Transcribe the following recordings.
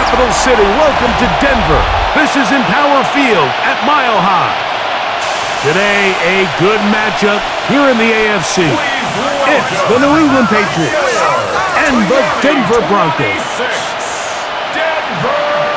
capital city. Welcome to Denver. This is Empower Field at Mile High. Today, a good matchup here in the AFC. It's the New England Patriots and the Denver Broncos. Denver Broncos.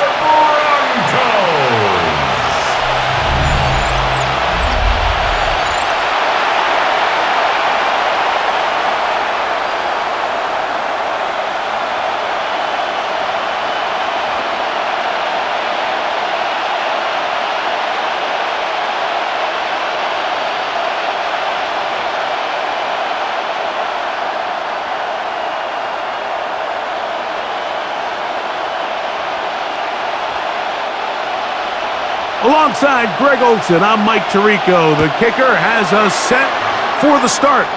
Alongside Greg Olsen, I'm Mike Tirico. The kicker has us set for the start.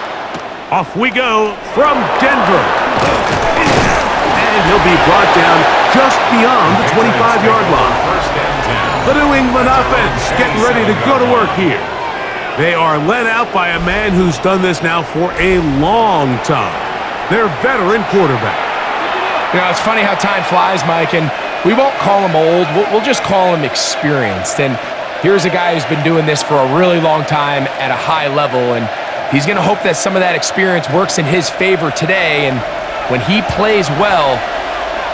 Off we go from Denver. And he'll be brought down just beyond the 25-yard line. The New England offense getting ready to go to work here. They are led out by a man who's done this now for a long time. Their veteran quarterback. You know, it's funny how time flies, Mike, and we won't call him old. We'll just call him experienced. And here's a guy who's been doing this for a really long time at a high level, and he's going to hope that some of that experience works in his favor today. And when he plays well,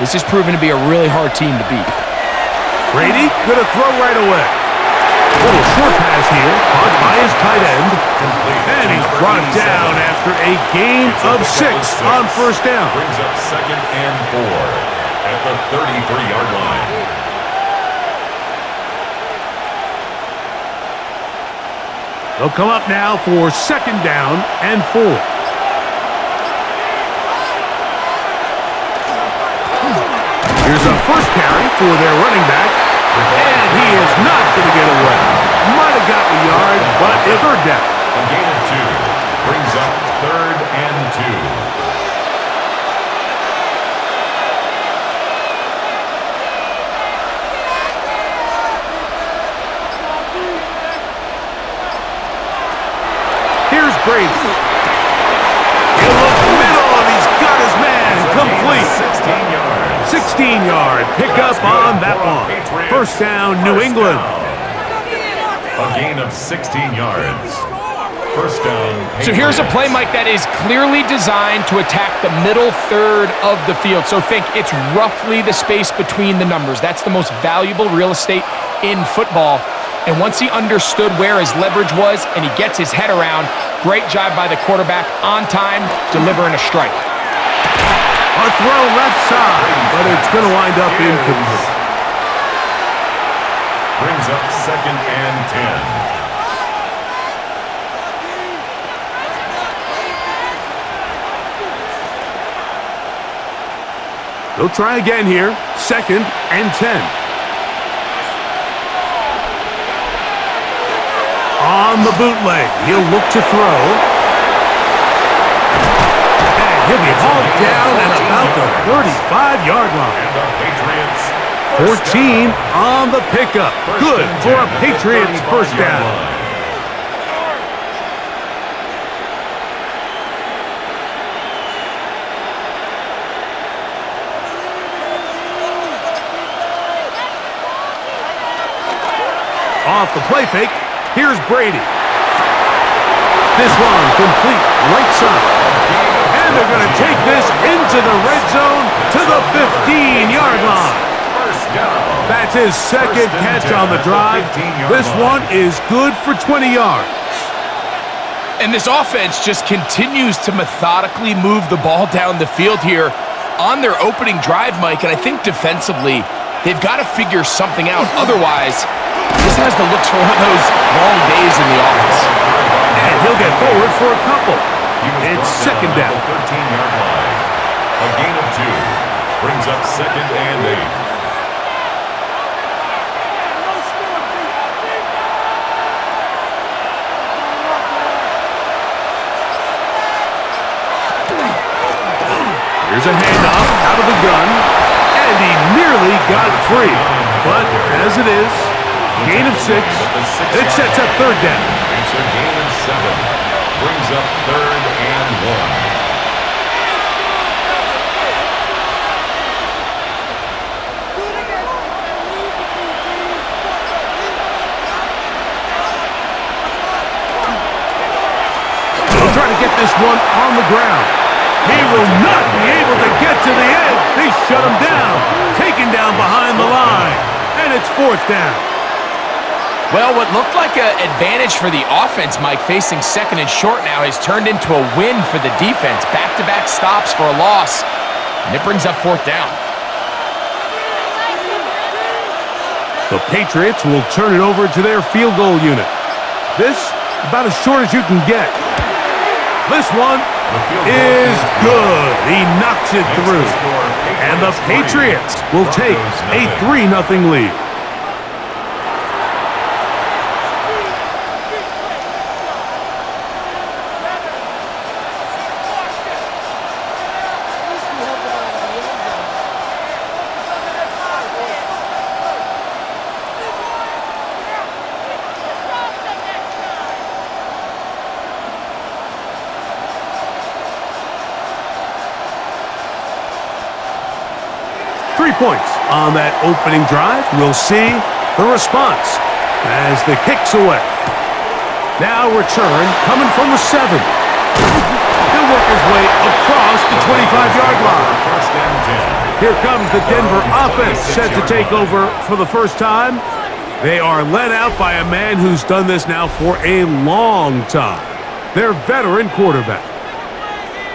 this is proven to be a really hard team to beat. Brady going to throw right away. Little short pass here, caught by his tight end. And he's brought down after a gain of 6 on first down. Brings up 2nd and 4. At the 33-yard line. They'll come up now for 2nd down and 4. Here's a first carry for their running back, and he is not going to get away. Might have got the yard, but a third down. A gain of 2 brings up 3rd and 2. Brady. He'll look middle, and he's got his man complete. 16-yard pickup on that one. First down, New England. A gain of 16 yards. First down. So here's a play, Mike, that is clearly designed to attack the middle third of the field. So think it's roughly the space between the numbers. That's the most valuable real estate in football. And once he understood where his leverage was and he gets his head around, great job by the quarterback on time, delivering a strike. A throw left side, but it's going to wind up incomplete. Brings up 2nd and 10. They'll try again here. 2nd and 10. On the bootleg, he'll look to throw. And he'll be hauled down at about the 35-yard line. 14 on the pickup. Good for a Patriots first down. Off the play fake. Here's Brady. This one complete right side. And they're going to take this into the red zone to the 15-yard line. That's his 2nd catch on the drive. This one is good for 20 yards. And this offense just continues to methodically move the ball down the field here on their opening drive, Mike. And I think defensively, they've got to figure something out. Otherwise, this has the looks for one of those long days in the office. And he'll get forward for a couple. It's 2nd down. 13-yard line. A gain of 2 brings up 2nd and 8. Here's a handoff out of the gun, and he nearly got free. But as it is, gain of 6. It sets up 3rd down. It's a gain of 7. Brings up 3rd and 1. this one on the ground. He will not be able to get to the edge. They shut him down. Taken down behind the line. And it's fourth down. Well, what looked like an advantage for the offense, Mike, facing second and short now, has turned into a win for the defense. Back-to-back stops for a loss, and it brings up fourth down. The Patriots will turn it over to their field goal unit. This, about as short as you can get. This one is good. He knocks it through. And the Patriots will take a 3-0 lead. Points on that opening drive. We'll see the response as the kick's away. Now return coming from the 7. He'll work his way across the 25-yard line. Here comes the Denver offense set to take over for the first time. They are led out by a man who's done this now for a long time. Their veteran quarterback.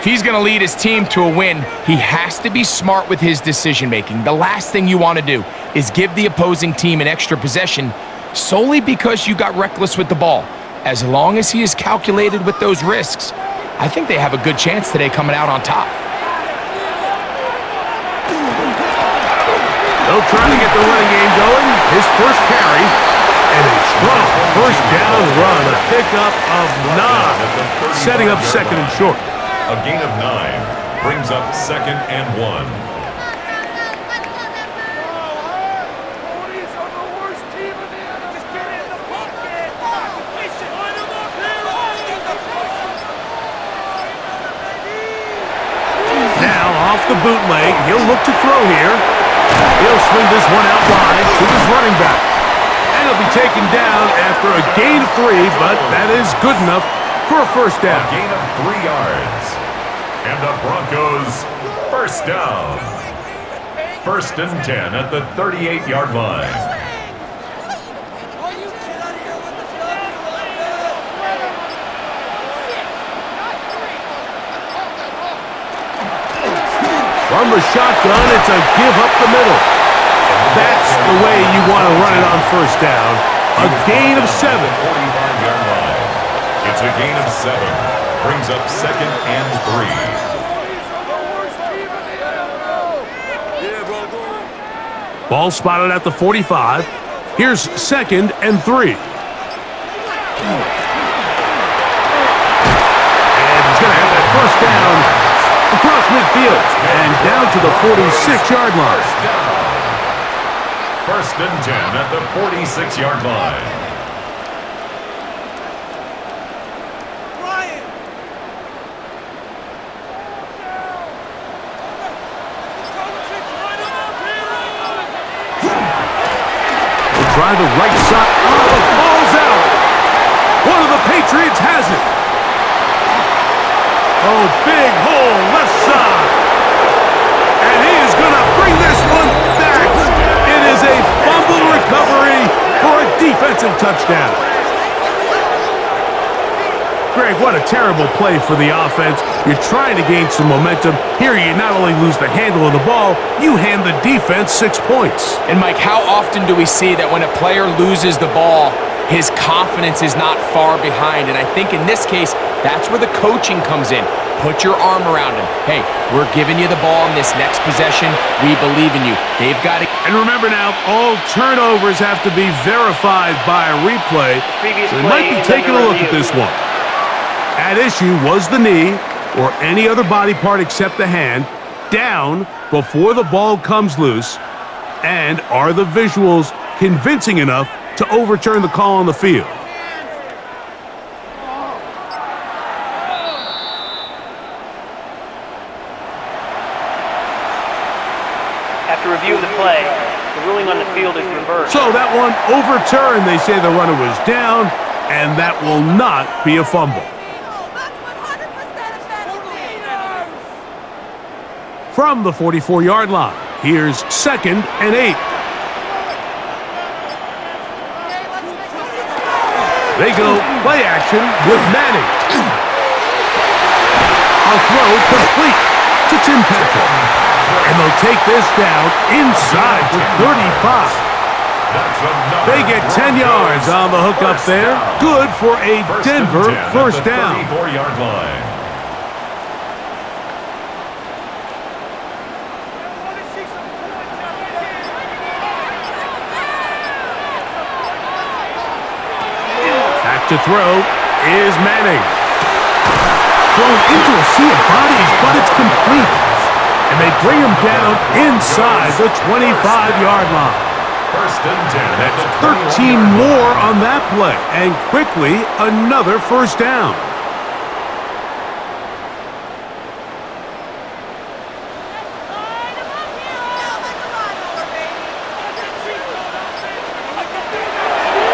If he's going to lead his team to a win, he has to be smart with his decision-making. The last thing you want to do is give the opposing team an extra possession solely because you got reckless with the ball. As long as he is calculated with those risks, I think they have a good chance today coming out on top. They'll try to get the running game going. His first carry and a strong first down run. A pickup of 9, setting up second and short. A gain of 9 brings up second and 1. Now off the bootleg, he'll look to throw here. He'll swing this one out wide to his running back. And he'll be taken down after a gain of 3, but that is good enough for a first down. A gain of 3 yards. And the Broncos first down. First and 10 at the 38-yard line. From the shotgun, it's a give up the middle. That's the way you want to run it on first down. A gain of 7. 45-yard line. It's a gain of 7. Brings up second and 3. Ball spotted at the 45. Here's second and 3. And he's going to have that first down across midfield and down to the 46-yard line. First and 10 at the 46-yard line. Try the right side. Oh, the ball's out. One of the Patriots has it. Oh, big hole left side. And he is going to bring this one back. It is a fumble recovery for a defensive touchdown. Greg, what a terrible play for the offense. You're trying to gain some momentum. Here you not only lose the handle of the ball, you hand the defense 6 points. And Mike, how often do we see that when a player loses the ball, his confidence is not far behind? And I think in this case, that's where the coaching comes in. Put your arm around him. Hey, we're giving you the ball in this next possession. We believe in you. They've got to... And remember now, all turnovers have to be verified by a replay. So they might be taking a look at this one. At issue was the knee, or any other body part except the hand, down before the ball comes loose. And are the visuals convincing enough to overturn the call on the field? After review of the play, the ruling on the field is reversed. So that one overturned. They say the runner was down, and that will not be a fumble. from the 44-yard line. Here's 2nd and 8. They go play action with Manning. A throw complete to Tim Patrick. And they'll take this down inside the 35. They get 10 yards on the hook up there. Good for a Denver first down. 34-yard line. Back to throw is Manning. Thrown into a sea of bodies, but it's complete. And they bring him down inside the 25-yard line. First and 10. That's 13 more on that play. And quickly, another first down.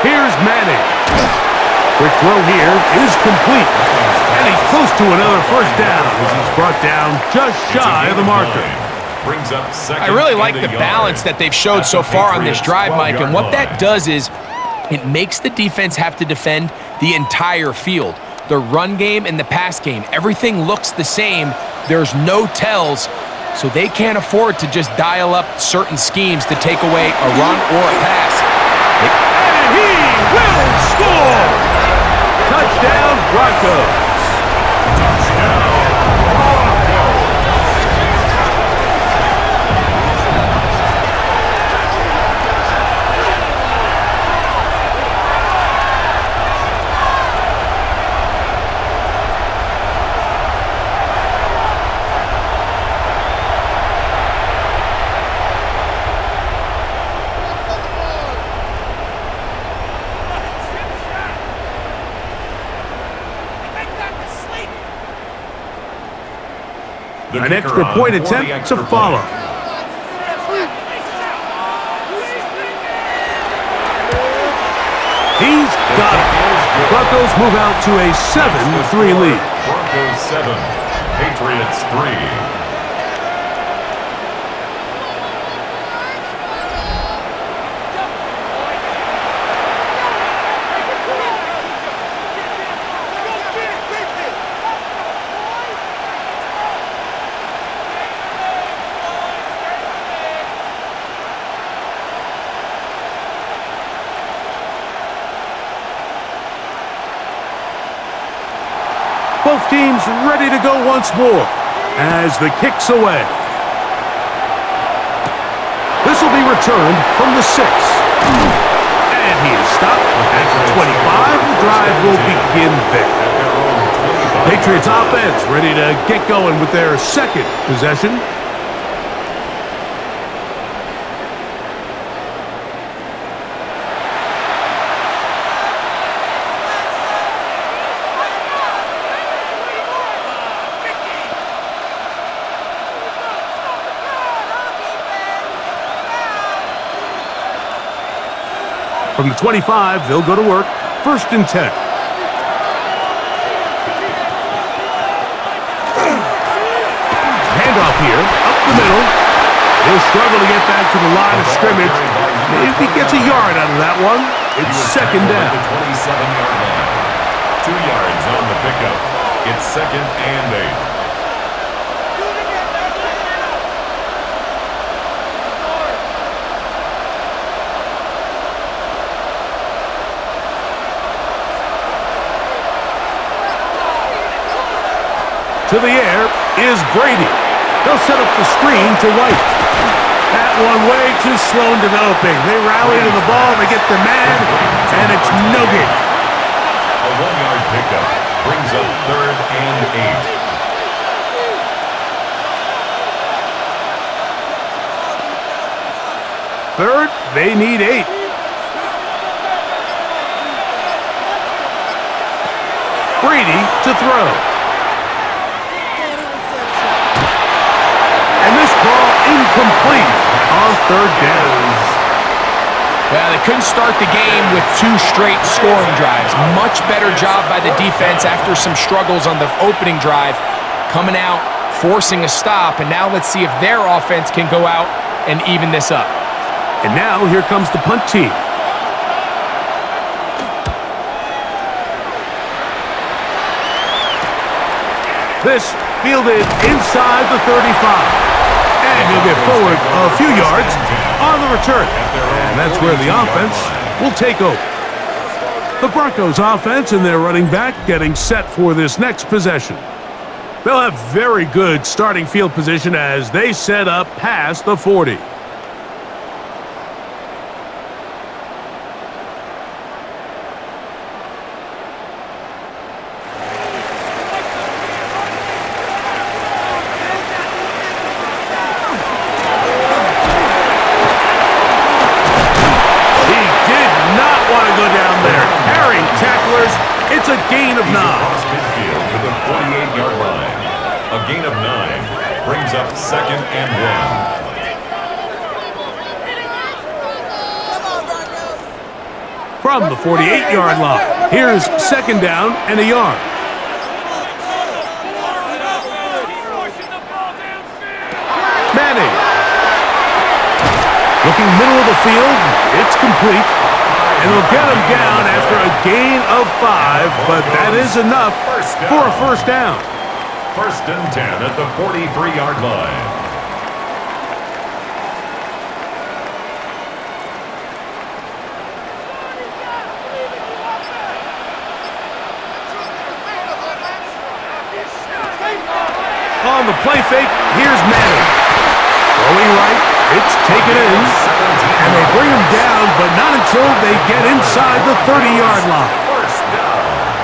Here's Manning. Quick throw here is complete. And he's close to another first down as he's brought down just shy of the marker. Brings up second. I really like the balance that they've showed so far on this drive, Mike, and what that does is it makes the defense have to defend the entire field. The run game and the pass game, everything looks the same. There's no tells, so they can't afford to just dial up certain schemes to take away a run or a pass. And he will score! Touchdown, Broncos. An extra point attempt to follow. He's got it. Broncos move out to a 7-3 lead. Broncos 7, Patriots 3. Both teams ready to go once more as the kick's away. This will be returned from the 6. And he is stopped at the 25. The drive will begin there. Patriots offense ready to get going with their second possession. From the 25, they'll go to work. 1st and 10. Handoff here, up the middle. He'll struggle to get back to the line of scrimmage. Maybe gets a yard out of that one. It's 2nd down. 27-yard line. 2 yards on the pickup. It's 2nd and 8. To the air is Brady. They'll set up the screen to White. That one way too slow in developing. They rally to the ball, they get the man, and it's no gain. A 1-yard pickup brings up 3rd and 8. 3rd, they need 8. Brady to throw. And this ball incomplete on 3rd down. Well, they couldn't start the game with 2 straight scoring drives. Much better job by the defense after some struggles on the opening drive. Coming out forcing a stop, and now let's see if their offense can go out and even this up. And now here comes the punt team. This fielded inside the 35. And he'll get forward a few yards on the return. And that's where the offense will take over. The Broncos offense and their running back getting set for this next possession. They'll have very good starting field position as they set up past the 40. It's a gain of 9. Across midfield to the 48-yard line. A gain of 9 brings up 2nd and 1. From the 48-yard line, here's 2nd down and a yard. Manning. Looking middle of the field, it's complete. And we'll get him down after a gain of 5, but that is enough for a first down. 1st and 10 at the 43-yard line. On the play fake, here's Madden. Throwing right, it's taken in. And they bring him down, but not until they get inside the 30-yard line.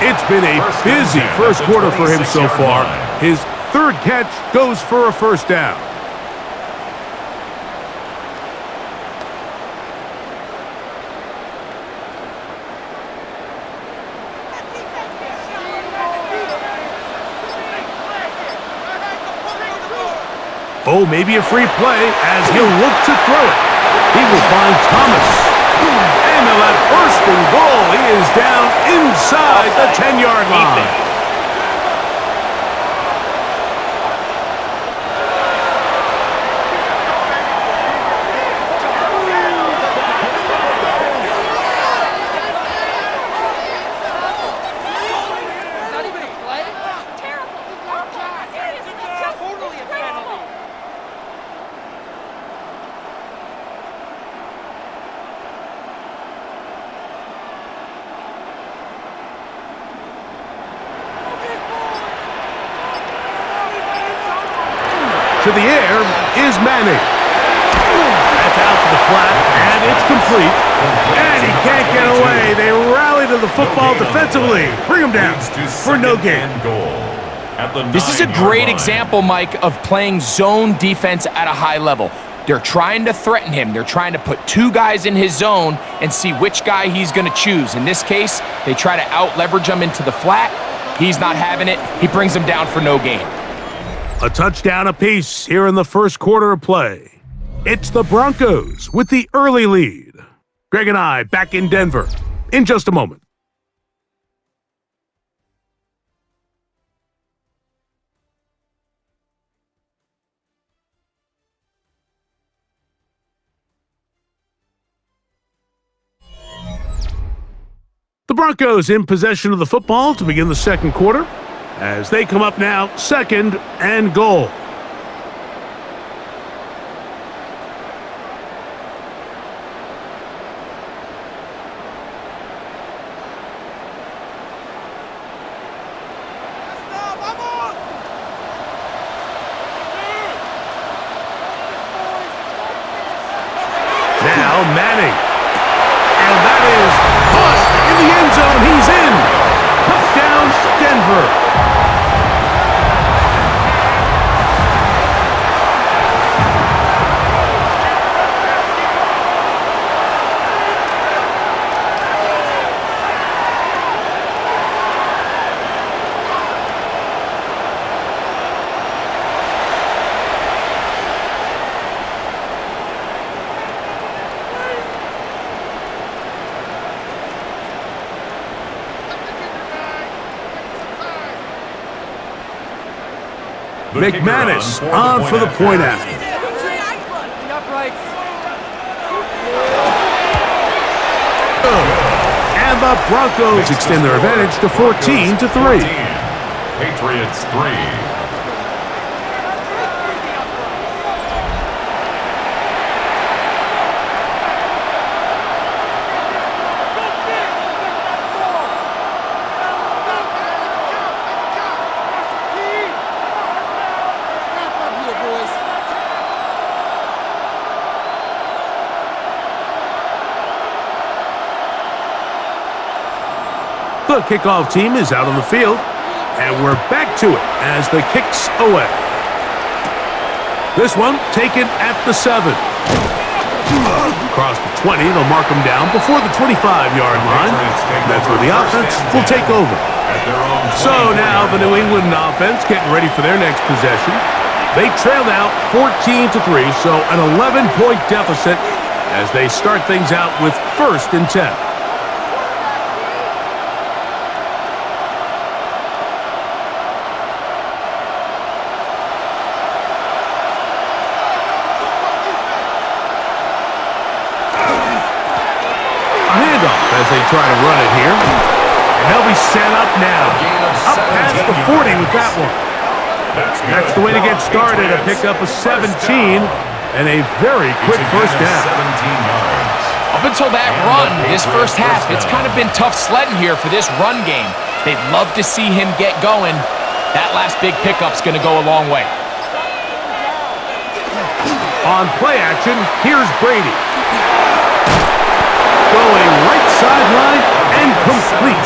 It's been a busy first quarter for him so far. His 3rd catch goes for a first down. Oh, maybe a free play as he'll look to throw it. He will find Thomas. And they'll have 1st and goal. He is down inside the 10-yard line. To the air is Manning. That's out to the flat, and it's complete. And he can't get away. They rally to the football defensively. Bring him down for no gain. This is a great example, Mike, of playing zone defense at a high level. They're trying to threaten him. They're trying to put 2 guys in his zone and see which guy he's going to choose. In this case, they try to out-leverage him into the flat. He's not having it. He brings him down for no gain. A touchdown apiece here in the first quarter of play. It's the Broncos with the early lead. Greg and I back in Denver in just a moment. The Broncos in possession of the football to begin the second quarter as they come up now 2nd and goal. Now Manning. And that is caught in the end zone. He's in. Touchdown, Denver. McManus on for the point after. And the Broncos extend their advantage to 14-3. Patriots 3. The kickoff team is out on the field, and we're back to it as the kick's away. This one taken at the 7. Across the 20, they'll mark them down before the 25-yard line. That's where the offense will take over. So now the New England offense getting ready for their next possession. They trailed out 14-3, so an 11-point deficit as they start things out with 1st and 10. As they try to run it here. And they'll be set up now. Up past the 40 with that one. That's the way to get started. A pickup of 17 and a very quick first down. Up until that run, this first half, it's kind of been tough sledding here for this run game. They'd love to see him get going. That last big pickup's going to go a long way. On play action, here's Brady. Going right sideline and complete.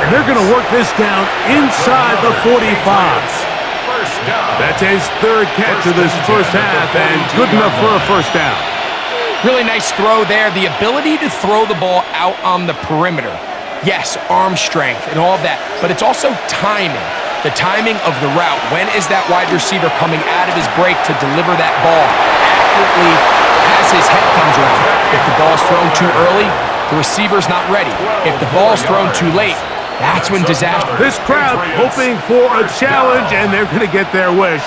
And they're going to work this down inside the 45. That's his 3rd catch of this first half and good enough for a first down. Really nice throw there. The ability to throw the ball out on the perimeter. Yes, arm strength and all of that, but it's also timing. The timing of the route. When is that wide receiver coming out of his break to deliver that ball accurately as his head comes around? If the ball's thrown too early, the receiver's not ready. If the ball's thrown too late, that's when disaster. This crowd hoping for a challenge, and they're going to get their wish.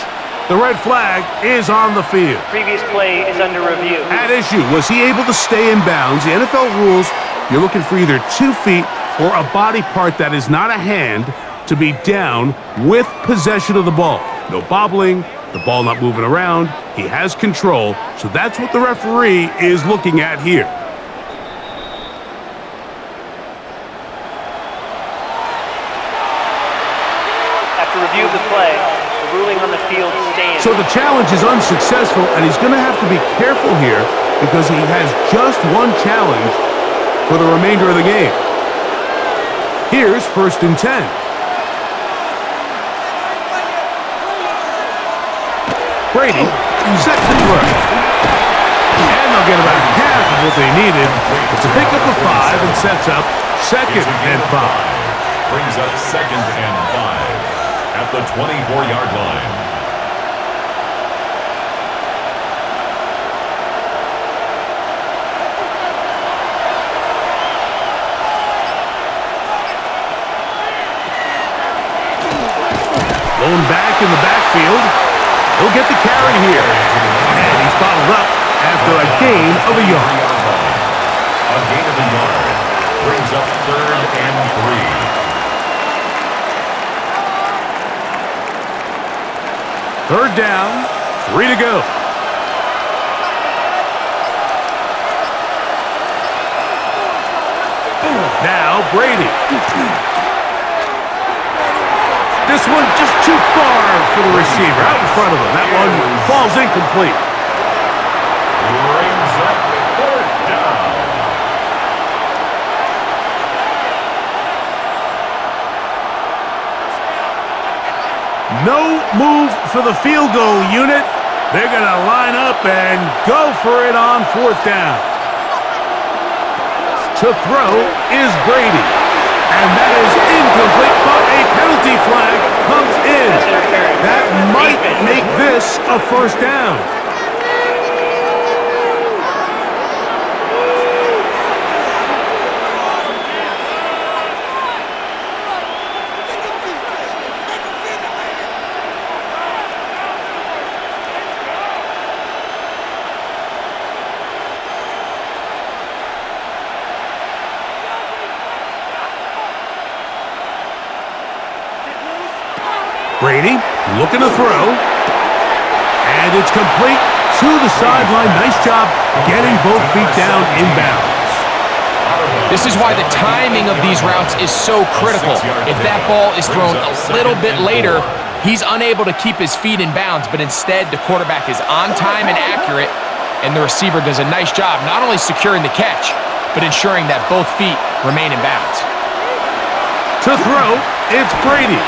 The red flag is on the field. Previous play is under review. At issue, was he able to stay in bounds? The NFL rules, you're looking for either 2 feet or a body part that is not a hand to be down with possession of the ball. No bobbling, the ball not moving around. He has control, so that's what the referee is looking at here. After review of the play, the ruling on the field stands. So the challenge is unsuccessful, and he's going to have to be careful here because he has just one challenge for the remainder of the game. Here's 1st and 10. Brady set to throw. And they'll get about half of what they needed. It's a pickup of 5 and sets up 2nd and 5. Brings up 2nd and 5 at the 24-yard line. Blown back in the backfield. He'll get the carry here. And he's bottled up after a gain of a yard. A gain of a yard brings up 3rd and 3. 3rd down, 3 to go. Now Brady. This one just too far for the receiver, out in front of him. That one falls incomplete. Brings up 4th down. No move for the field goal unit. They're going to line up and go for it on 4th down. To throw is Brady. And that is incomplete, but a penalty flag comes in. That might make this a first down. Brady looking to throw. And it's complete to the sideline. Nice job getting both feet down inbounds. This is why the timing of these routes is so critical. If that ball is thrown a little bit later, he's unable to keep his feet in bounds, but instead the quarterback is on time and accurate, and the receiver does a nice job not only securing the catch, but ensuring that both feet remain in bounds. To throw, it's Brady.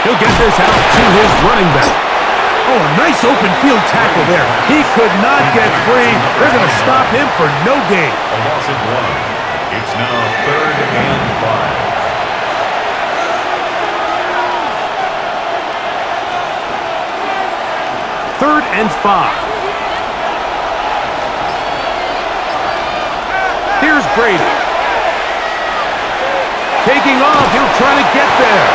He'll get this out to his running back. Oh, a nice open field tackle there. He could not get free. They're going to stop him for no gain. A loss of 1. It's now 3rd and 5. Third and 5. Here's Brady. Taking off, he'll try to get there.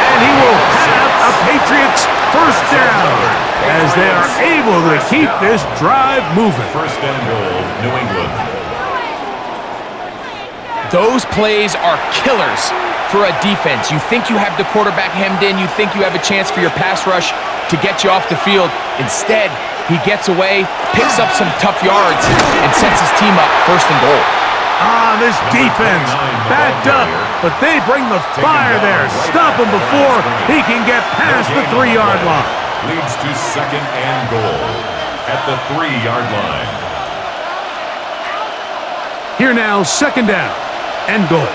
And he will have a Patriots first down as they are able to keep this drive moving. First and goal, New England. Those plays are killers for a defense. You think you have the quarterback hemmed in. You think you have a chance for your pass rush to get you off the field. Instead, he gets away, picks up some tough yards, and sets his team up first and goal. Ah, this defense backed up, but they bring the fire there. Stop him before he can get past the 3-yard line. Leads to 2nd and goal at the 3-yard line. Here now, 2nd down and goal.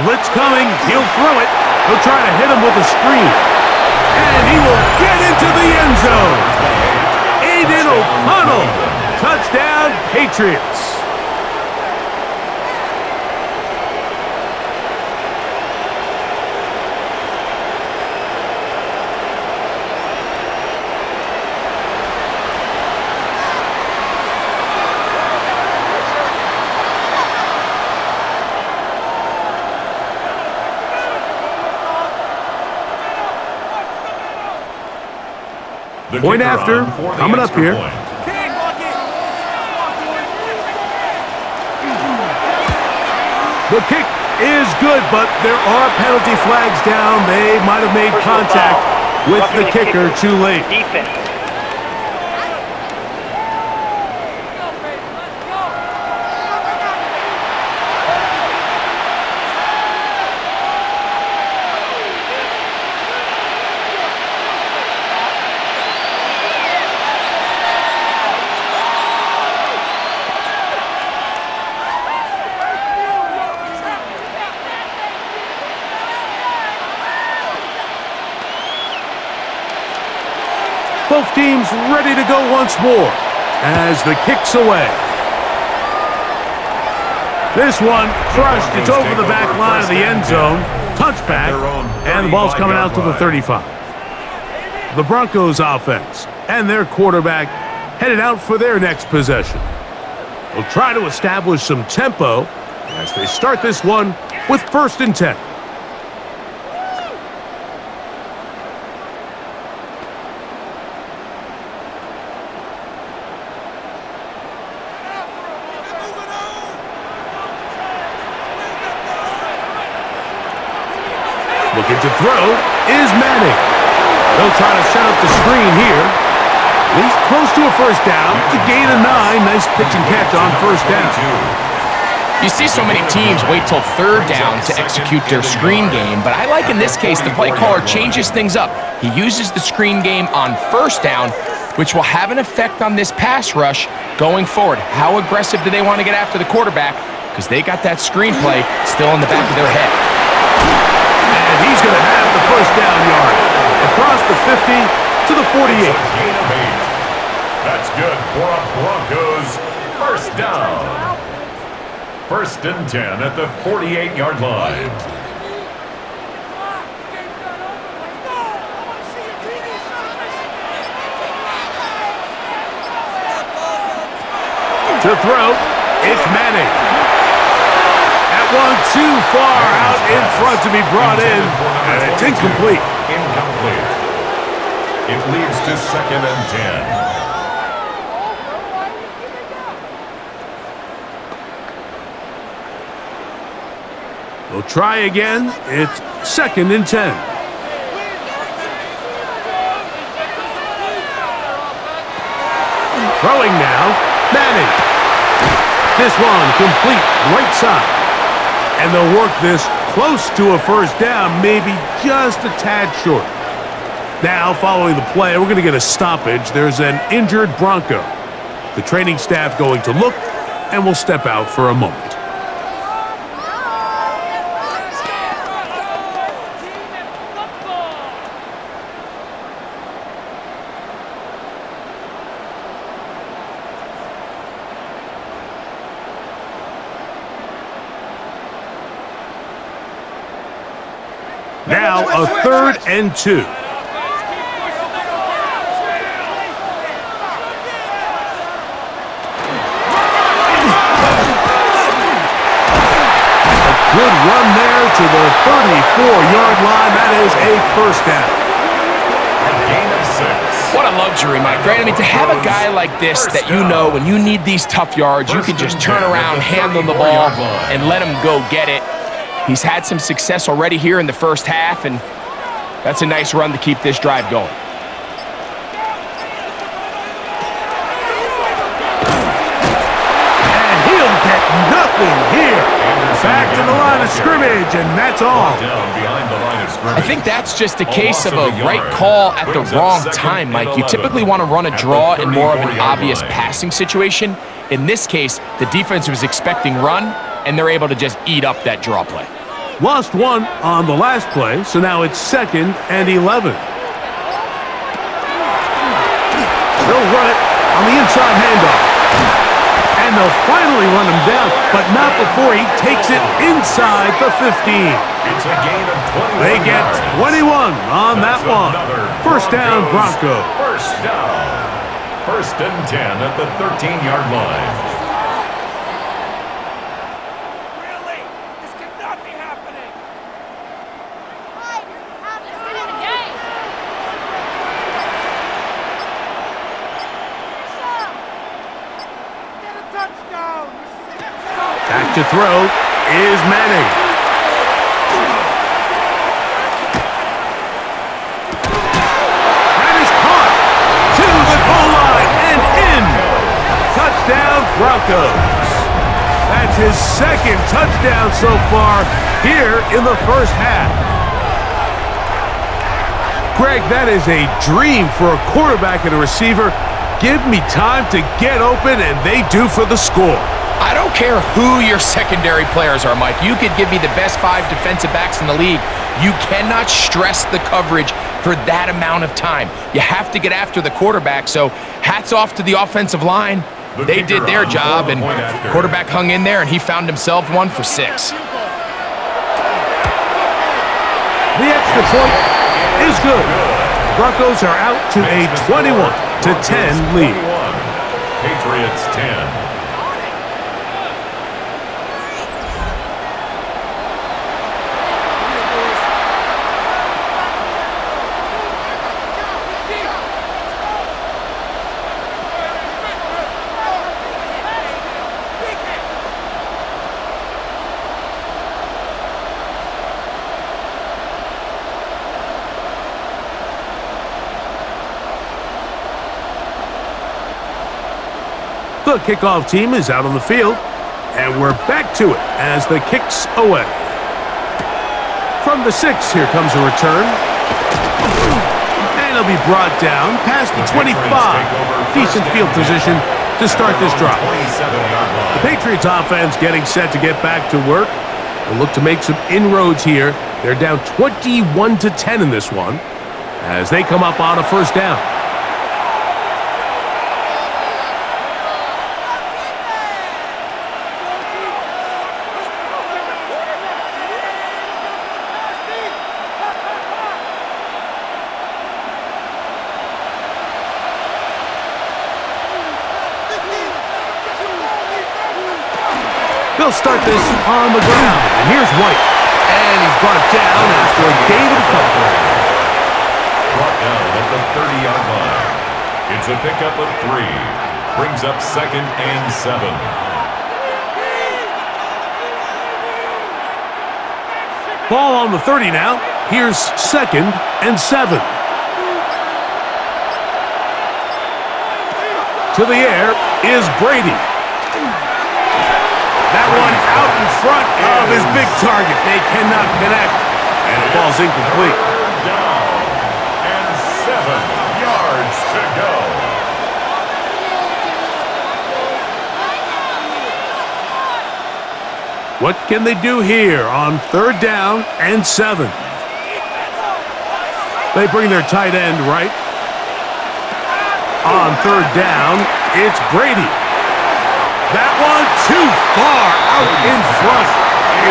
Blitz coming, he'll throw it. He'll try to hit him with a screen. And he will get into the end zone. Aiden O'Connell, touchdown Patriots. Point after, coming up here. The kick is good, but there are penalty flags down. They might have made contact with the kicker too late. Both teams ready to go once more as the kick's away. This one crushed. It's over the back line of the end zone. Touchback, and the ball's coming out to the 35. The Broncos offense and their quarterback headed out for their next possession. They'll try to establish some tempo as they start this one with 1st and 10. Looking to throw is Manning. They'll try to set up the screen here. He's close to a first down. It's a gain of 9. Nice pitch and catch on first down. You see so many teams wait till 3rd down to execute their screen game, but I like in this case the play caller changes things up. He uses the screen game on 1st down, which will have an effect on this pass rush going forward. How aggressive do they want to get after the quarterback? Because they got that screen play still in the back of their head. And he's going to have the first down yard across the 50 to the 48. That's good for a Broncos first down. 1st and 10 at the 48-yard line. To throw, it's Manning. That one too far out in front to be brought in, and it's incomplete. Incomplete. It leads to 2nd and 10. We'll try again. It's 2nd and 10. Throwing now, Manning. This one complete right side. And they'll work this close to a first down, maybe just a tad short. Now, following the play, we're going to get a stoppage. There's an injured Bronco. The training staff going to look, and we'll step out for a moment. Now a 3rd and 2. A good run there to the 34-yard line. That is a first down. A gain of 6. What a luxury, Mike, right? I mean, to have a guy like this that you know when you need these tough yards, you can just turn around, hand him the ball, and let him go get it. He's had some success already here in the first half, and that's a nice run to keep this drive going. And he'll get nothing here. Back to the line of scrimmage, and that's all. I think that's just a case of a right call at the wrong time, Mike. You typically want to run a draw in more of an obvious passing situation. In this case, the defense was expecting run, and they're able to just eat up that draw play. Lost one on the last play, so now it's 2nd and 11. They'll run it on the inside handoff. And they'll finally run him down, but not before he takes it inside the 15. It's a gain of 21. They get 21 on that one. First down, Broncos. First down. 1st and 10 at the 13-yard line. Back to throw is Manning. That is caught to the goal line and in. Touchdown, Broncos. That's his 2nd touchdown so far here in the first half. Greg, that is a dream for a quarterback and a receiver. Give me time to get open, and they do for the score. I don't care who your secondary players are, Mike. You could give me the best 5 defensive backs in the league. You cannot stress the coverage for that amount of time. You have to get after the quarterback, so hats off to the offensive line. They did their job, and quarterback hung in there, and he found himself one for 6. The extra point is good. Broncos are out to a 21-10 lead. Patriots 10. The kickoff team is out on the field, and we're back to it as the kick's away. From the 6, here comes a return. And it'll be brought down past the 25. Decent field position to start this drive. The Patriots offense getting set to get back to work. They'll look to make some inroads here. They're down 21-10 in this one as they come up on a first down. They'll start this on the ground. And here's White. And he's brought down after a gain of a couple. Brought down at the 30-yard line. It's a pickup of 3. Brings up 2nd and 7. Ball on the 30 now. Here's 2nd and 7. To the air is Brady. That one out in front of his big target. They cannot connect. And it falls incomplete. Down. And 7 yards to go. What can they do here on 3rd down and 7? They bring their tight end right. On 3rd down, it's Brady. That one too far out in front.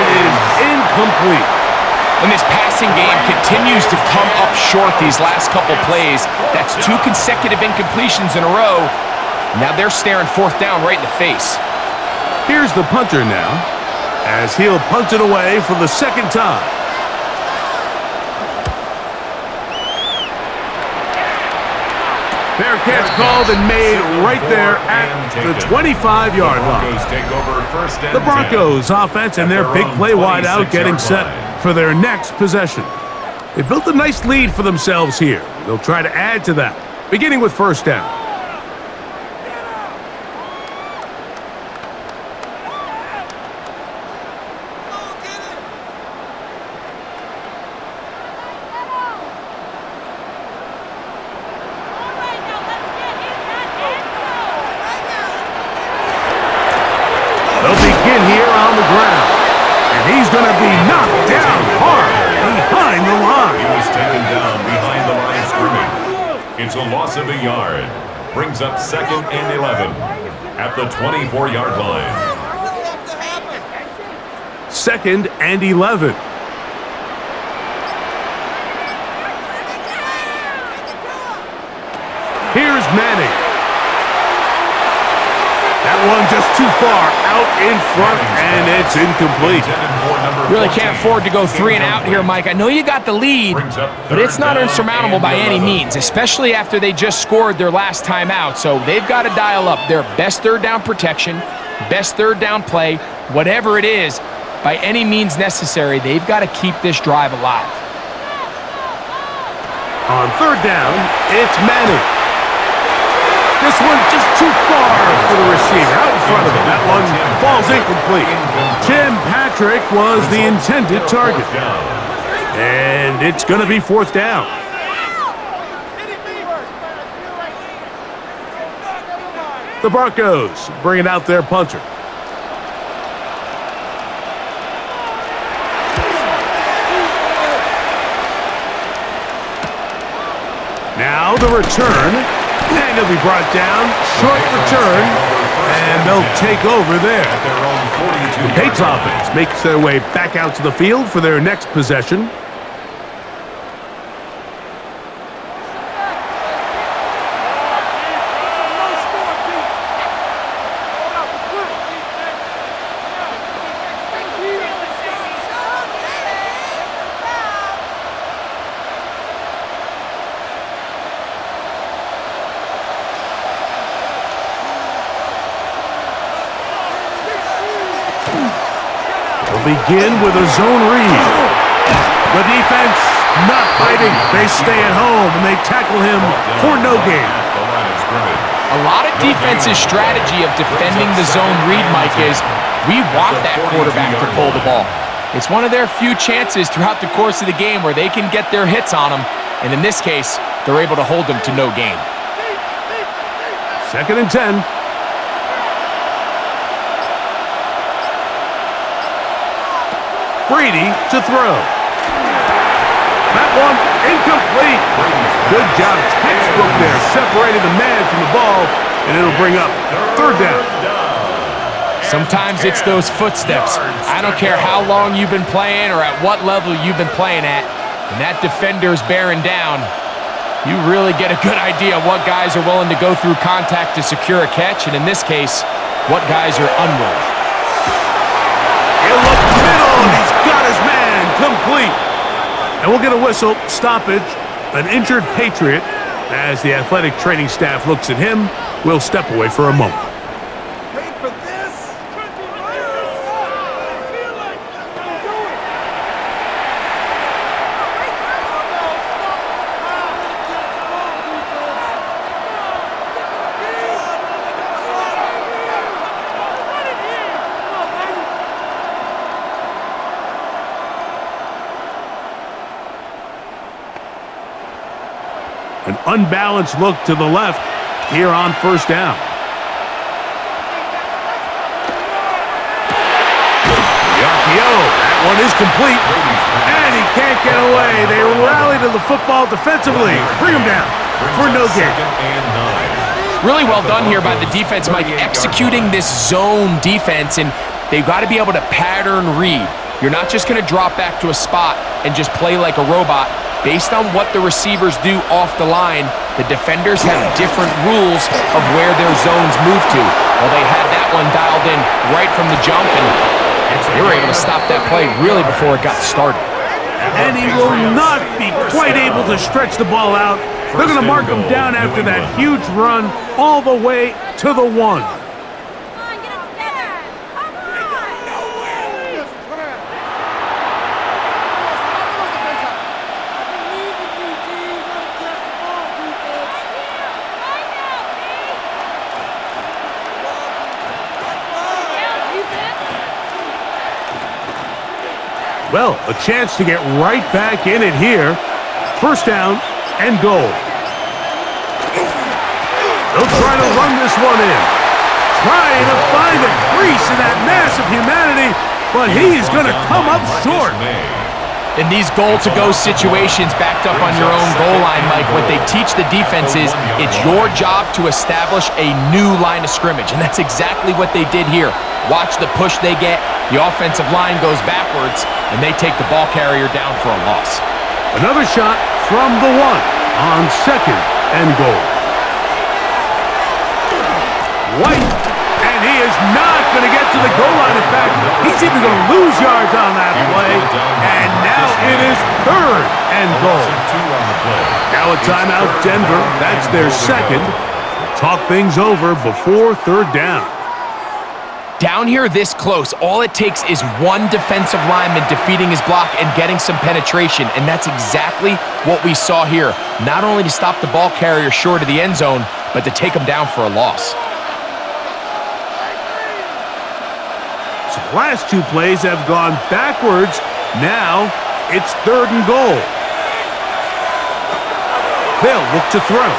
It is incomplete. And this passing game continues to come up short these last couple plays. That's 2 consecutive incompletions in a row. Now they're staring 4th down right in the face. Here's the punter now, as he'll punt it away for the 2nd time. Fair catch called and made right there at the 25-yard line. The Broncos offense and their big play wide out getting set for their next possession. They built a nice lead for themselves here. They'll try to add to that, beginning with 1st down. They'll begin here on the ground. And he's going to be knocked down hard behind the line. He was taken down behind the line of scrimmage. It's a loss of a yard. Brings up 2nd and 11 at the 24-yard line. 2nd and 11. Here's Manning. That one just too far out in front, and it's incomplete. Really can't afford to go 3 and out here, Mike. I know you got the lead, but it's not insurmountable by any means, especially after they just scored their last time out. So they've got to dial up their best 3rd down protection, best 3rd down play, whatever it is, by any means necessary. They've got to keep this drive alive. On 3rd down, it's Manning. This one just too far for the receiver, out in front of him. That one falls incomplete. Tim Patrick was the intended target. And it's going to be 4th down. The Broncos bringing out their punter. Now the return. And he'll be brought down, short return, and they'll take over there. The Patriots offense makes their way back out to the field for their next possession. Begin with a zone read. The defense not fighting. They stay at home and they tackle him for no gain. A lot of defense's strategy of defending the zone read, Mike, is we want that quarterback to pull the ball. It's one of their few chances throughout the course of the game where they can get their hits on them, and in this case, they're able to hold them to no gain. 2nd and 10. Brady to throw. That one incomplete. Good job, textbook there, separating the man from the ball, and it'll bring up 3rd down. Sometimes it's those footsteps. I don't care how long you've been playing or at what level you've been playing at, and that defender's bearing down. You really get a good idea of what guys are willing to go through contact to secure a catch, and in this case, what guys are unwilling. He'll look middle, and he's got his man complete. And we'll get a whistle, stoppage, an injured Patriot. As the athletic training staff looks at him, we'll step away for a moment. An unbalanced look to the left here on first down. The RPO, that one is complete, and he can't get away. They rally to the football defensively. Bring him down for no gain. Really well done here by the defense, Mike, executing this zone defense, and they've got to be able to pattern read. You're not just going to drop back to a spot and just play like a robot. Based on what the receivers do off the line, the defenders have different rules of where their zones move to. Well, they had that one dialed in right from the jump, and they were able to stop that play really before it got started. And he will not be quite able to stretch the ball out. They're going to mark him down after that huge run all the way to the 1. Well, a chance to get right back in it here. First down and goal. They'll try to run this one in. Trying to find a crease in that mass of humanity, but he's going to come up short. In these goal-to-go situations backed up on your own goal line, Mike, what they teach the defense is it's your job to establish a new line of scrimmage, and that's exactly what they did here. Watch the push they get. The offensive line goes backwards, and they take the ball carrier down for a loss. Another shot from the 1 on second and goal. White, and he is not going to get to the goal line. In fact, he's even going to lose yards on that play, and now it is third and goal. Now a timeout, Denver. That's their second. Talk things over before third down. Down here this close, all it takes is one defensive lineman defeating his block and getting some penetration, and that's exactly what we saw here. Not only to stop the ball carrier short of the end zone, but to take him down for a loss. So the last two plays have gone backwards. Now it's third and goal. They'll look to throw.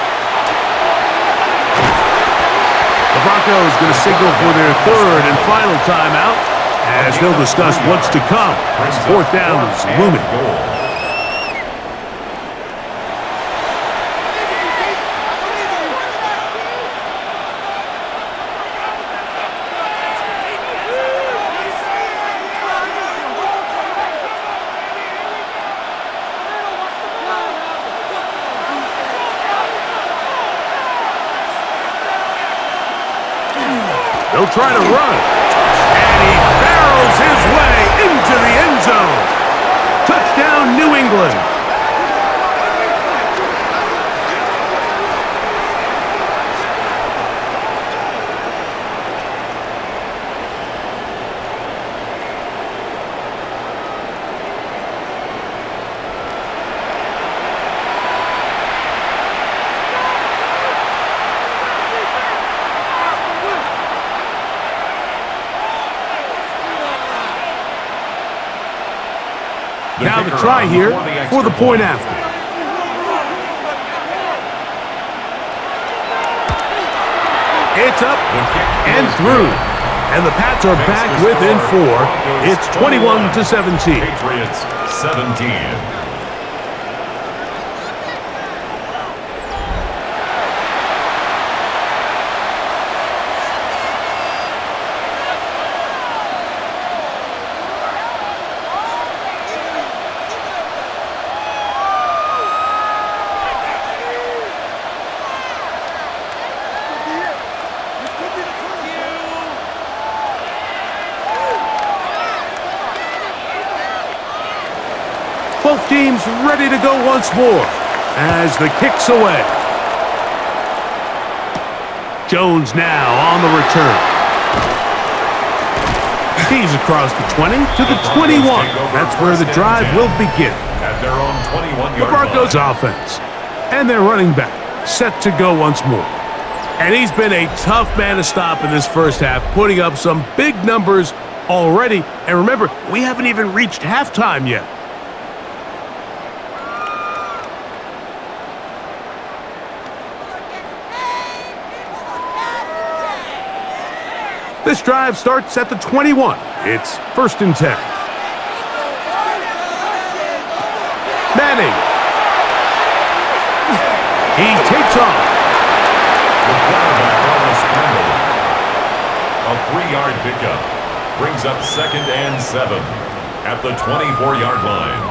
The Broncos going to signal for their third and final timeout as they'll discuss what's to come. Fourth down is looming. They'll try to run, and he barrels his way into the end zone. Touchdown, New England. Now the try here for the point after. It's up and through. And the Pats are back within 4. It's 21-17. Patriots 17. Both teams ready to go once more as the kick's away. Jones now on the return. He's across the 20 to the 21. That's where the drive will begin. At their own 21-yard The Broncos offense. And their running back set to go once more. And he's been a tough man to stop in this first half, putting up some big numbers already. And remember, we haven't even reached halftime yet. This drive starts at the 21. It's 1st and 10. Manning. He takes off. The quarterback on the scramble. A 3-yard pickup brings up 2nd and 7 at the 24-yard line.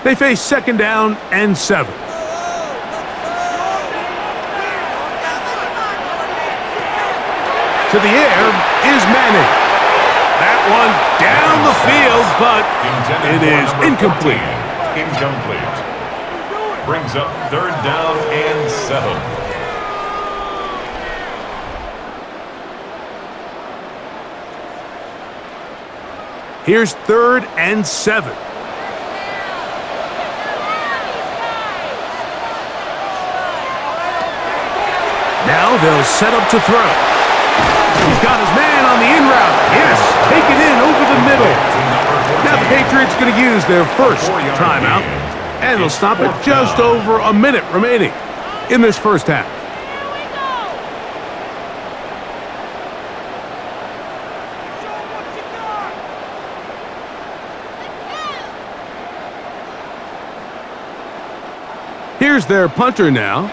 They face 2nd down and 7. To the air is Manning. That one down the field, but it is incomplete. Incomplete. Brings up 3rd down and 7. Here's 3rd and 7. Now they'll set up to throw. He's got his man on the in route. Yes, take it in over the middle. Now the Patriots going to use their first timeout, and they'll stop it just over a minute remaining in this first half. Here's their punter now,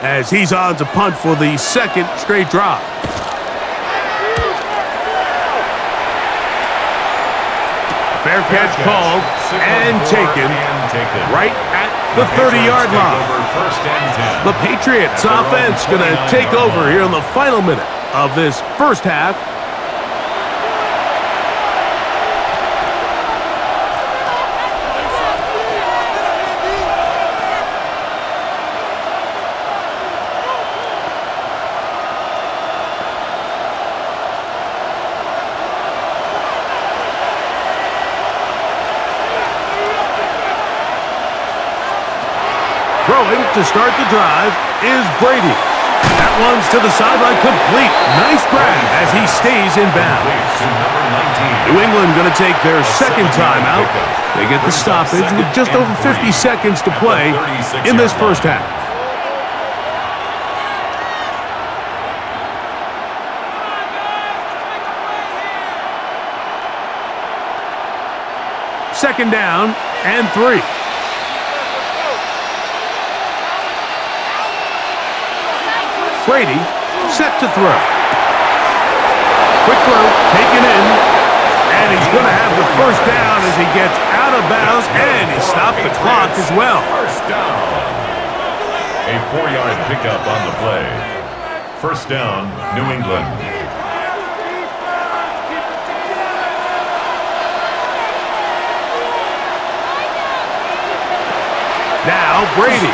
as he's on to punt for the 2nd straight drive. Fair catch called and taken right at the 30-yard line. The Patriots offense going to take over here in the final minute of this first half. Throwing to start the drive is Brady. That one's to the sideline complete. Nice grab as he stays in bounds. New England going to take their 2nd timeout. They get the stoppage with just over 50 seconds to play in this first half. Second down and 3. Brady set to throw. Quick throw taken in, and he's going to have the first down as he gets out of bounds, and he stopped the clock as well. First down. A 4-yard pickup on the play. First down, New England. Now Brady.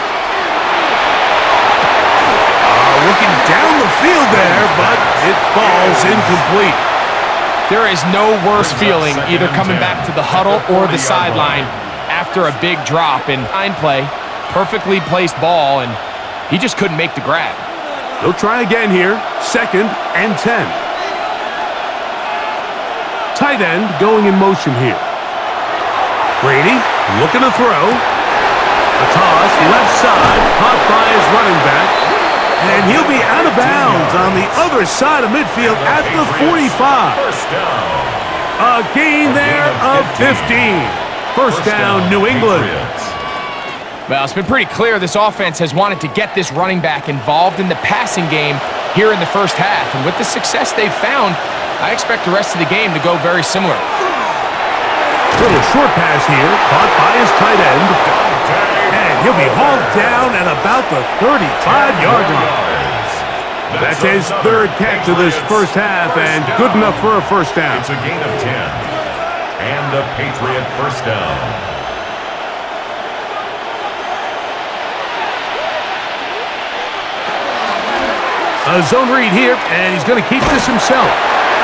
Looking down the field there, but it falls incomplete. There is no worse feeling either coming back to the huddle or the sideline after a big drop in line play. Perfectly placed ball, and he just couldn't make the grab. They'll try again here. 2nd and 10. Tight end going in motion here. Brady looking to throw. A toss left side, caught by his running back. And he'll be out of bounds on the other side of midfield at the 45. A gain there of 15. First down, New England. Well, it's been pretty clear this offense has wanted to get this running back involved in the passing game here in the first half. And with the success they've found, I expect the rest of the game to go very similar. Little short pass here, caught by his tight end. And he'll be hauled down at about the 35-yard line. That's his 3rd catch of this first half, and good enough for a first down. It's a gain of 10. And a Patriot first down. A zone read here, and he's going to keep this himself.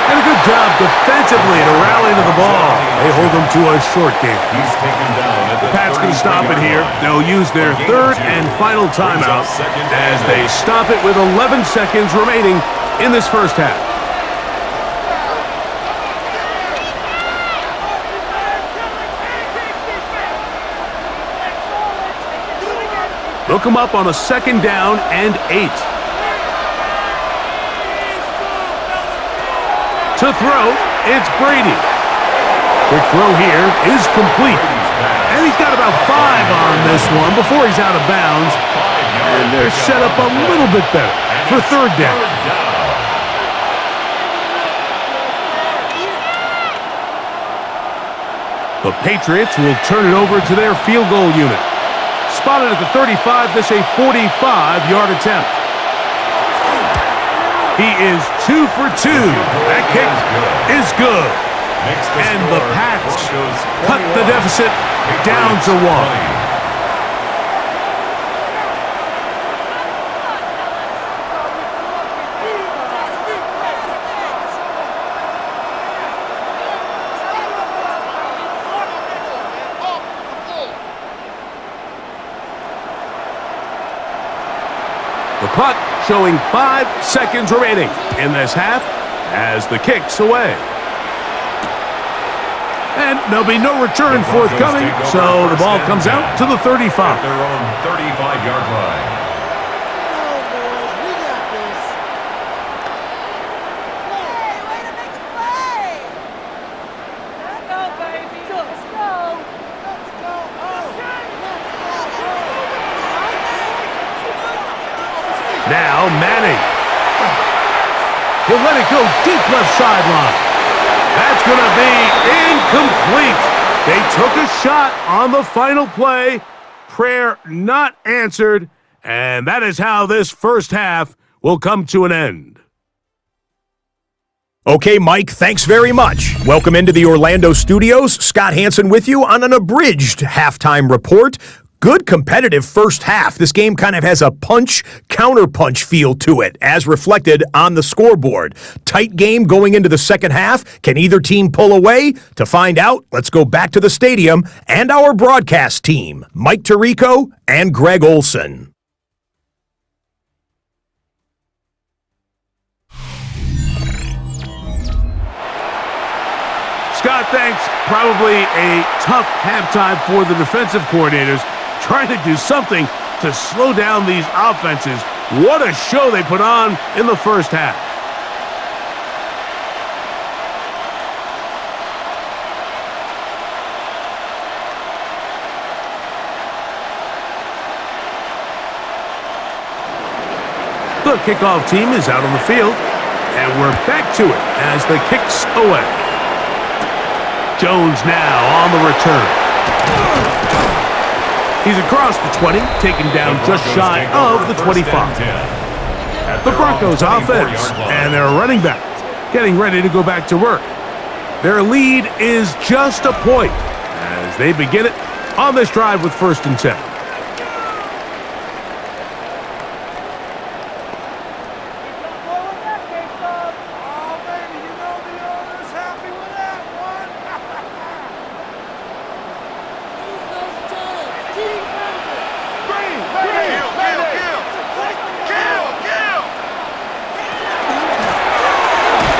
And a good job defensively to rally to the ball. They hold him to a short game. He's taken down at the Pats can stop it here. They'll use their 3rd and final timeout as they stop it with 11 seconds remaining in this first half. They'll come up on a 2nd down and 8. To throw, it's Brady. Quick throw here is complete. And he's got about 5 on this one before he's out of bounds. And they're set up a little bit better for 3rd down. The Patriots will turn it over to their field goal unit. Spotted at the 35, this a 45-yard attempt. He is 2 for 2. That kick is good. And the Pats cut the deficit down to 1. The clock showing 5 seconds remaining in this half as the kick's away. And there'll be no return forthcoming, so the ball comes out to the 35. At their own 35-yard line. Now Manning. He'll let it go deep left sideline. That's going to be incomplete. They took a shot on the final play. Prayer not answered. And that is how this first half will come to an end. Okay, Mike, thanks very much. Welcome into the Orlando studios. Scott Hansen with you on an abridged halftime report. Good competitive first half. This game kind of has a punch-counterpunch feel to it, as reflected on the scoreboard. Tight game going into the second half. Can either team pull away? To find out, let's go back to the stadium and our broadcast team, Mike Tirico and Greg Olson. Scott, thanks. Probably a tough halftime for the defensive coordinators, trying to do something to slow down these offenses. What a show they put on in the first half. The kickoff team is out on the field, and we're back to it as the kick's away. Jones now on the return. He's across the 20, taken down just shy of the 25. The Broncos offense and their running back getting ready to go back to work. Their lead is just a point as they begin it on this drive with 1st and 10.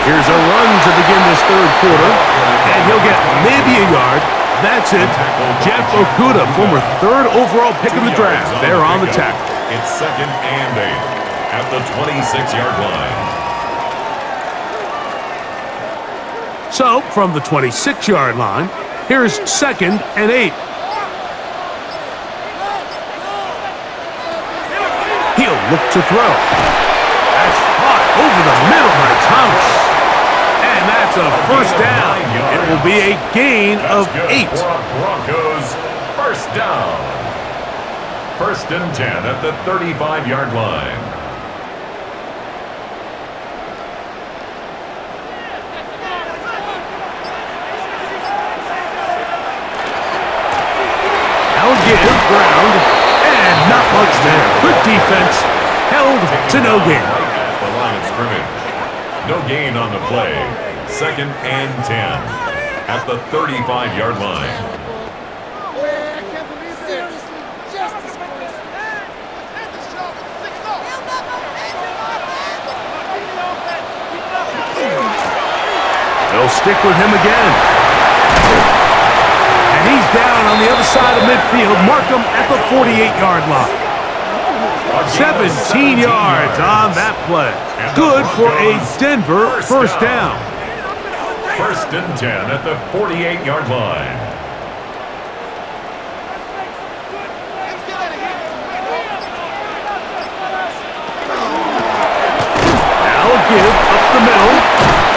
Here's a run to begin this 3rd quarter, and he'll get maybe a yard. That's it. Jeff Okudah, former 3rd overall pick in the draft, there on the tackle. It's 2nd and 8 at the 26-yard line. So, from the 26-yard line, here's 2nd and 8. He'll look to throw. That's caught over the middle by Thomas. And that's a 1st down. It will be a gain of 8. Broncos, 1st down. 1st and 10 at the 35-yard line. Now give ground, and not much there. Good defense, held to no gain. At the line of scrimmage. No gain on the play. 2nd and 10 at the 35-yard line. They'll stick with him again. And he's down on the other side of midfield. Mark him at the 48-yard line. 17 yards on that play. Good for a Denver first down. First and 10 at the 48-yard line. Now a give up the middle.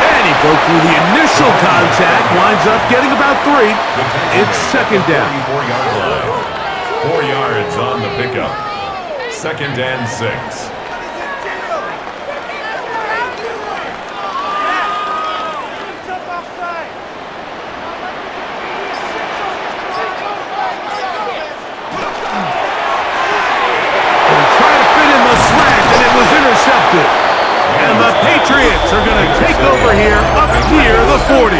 And he broke through the initial contact. Winds up getting about 3. It's second down. 44-yard line. 4 yards on the pickup. Second and 6. Intercepted. And the Patriots are going to take over here up near the 40.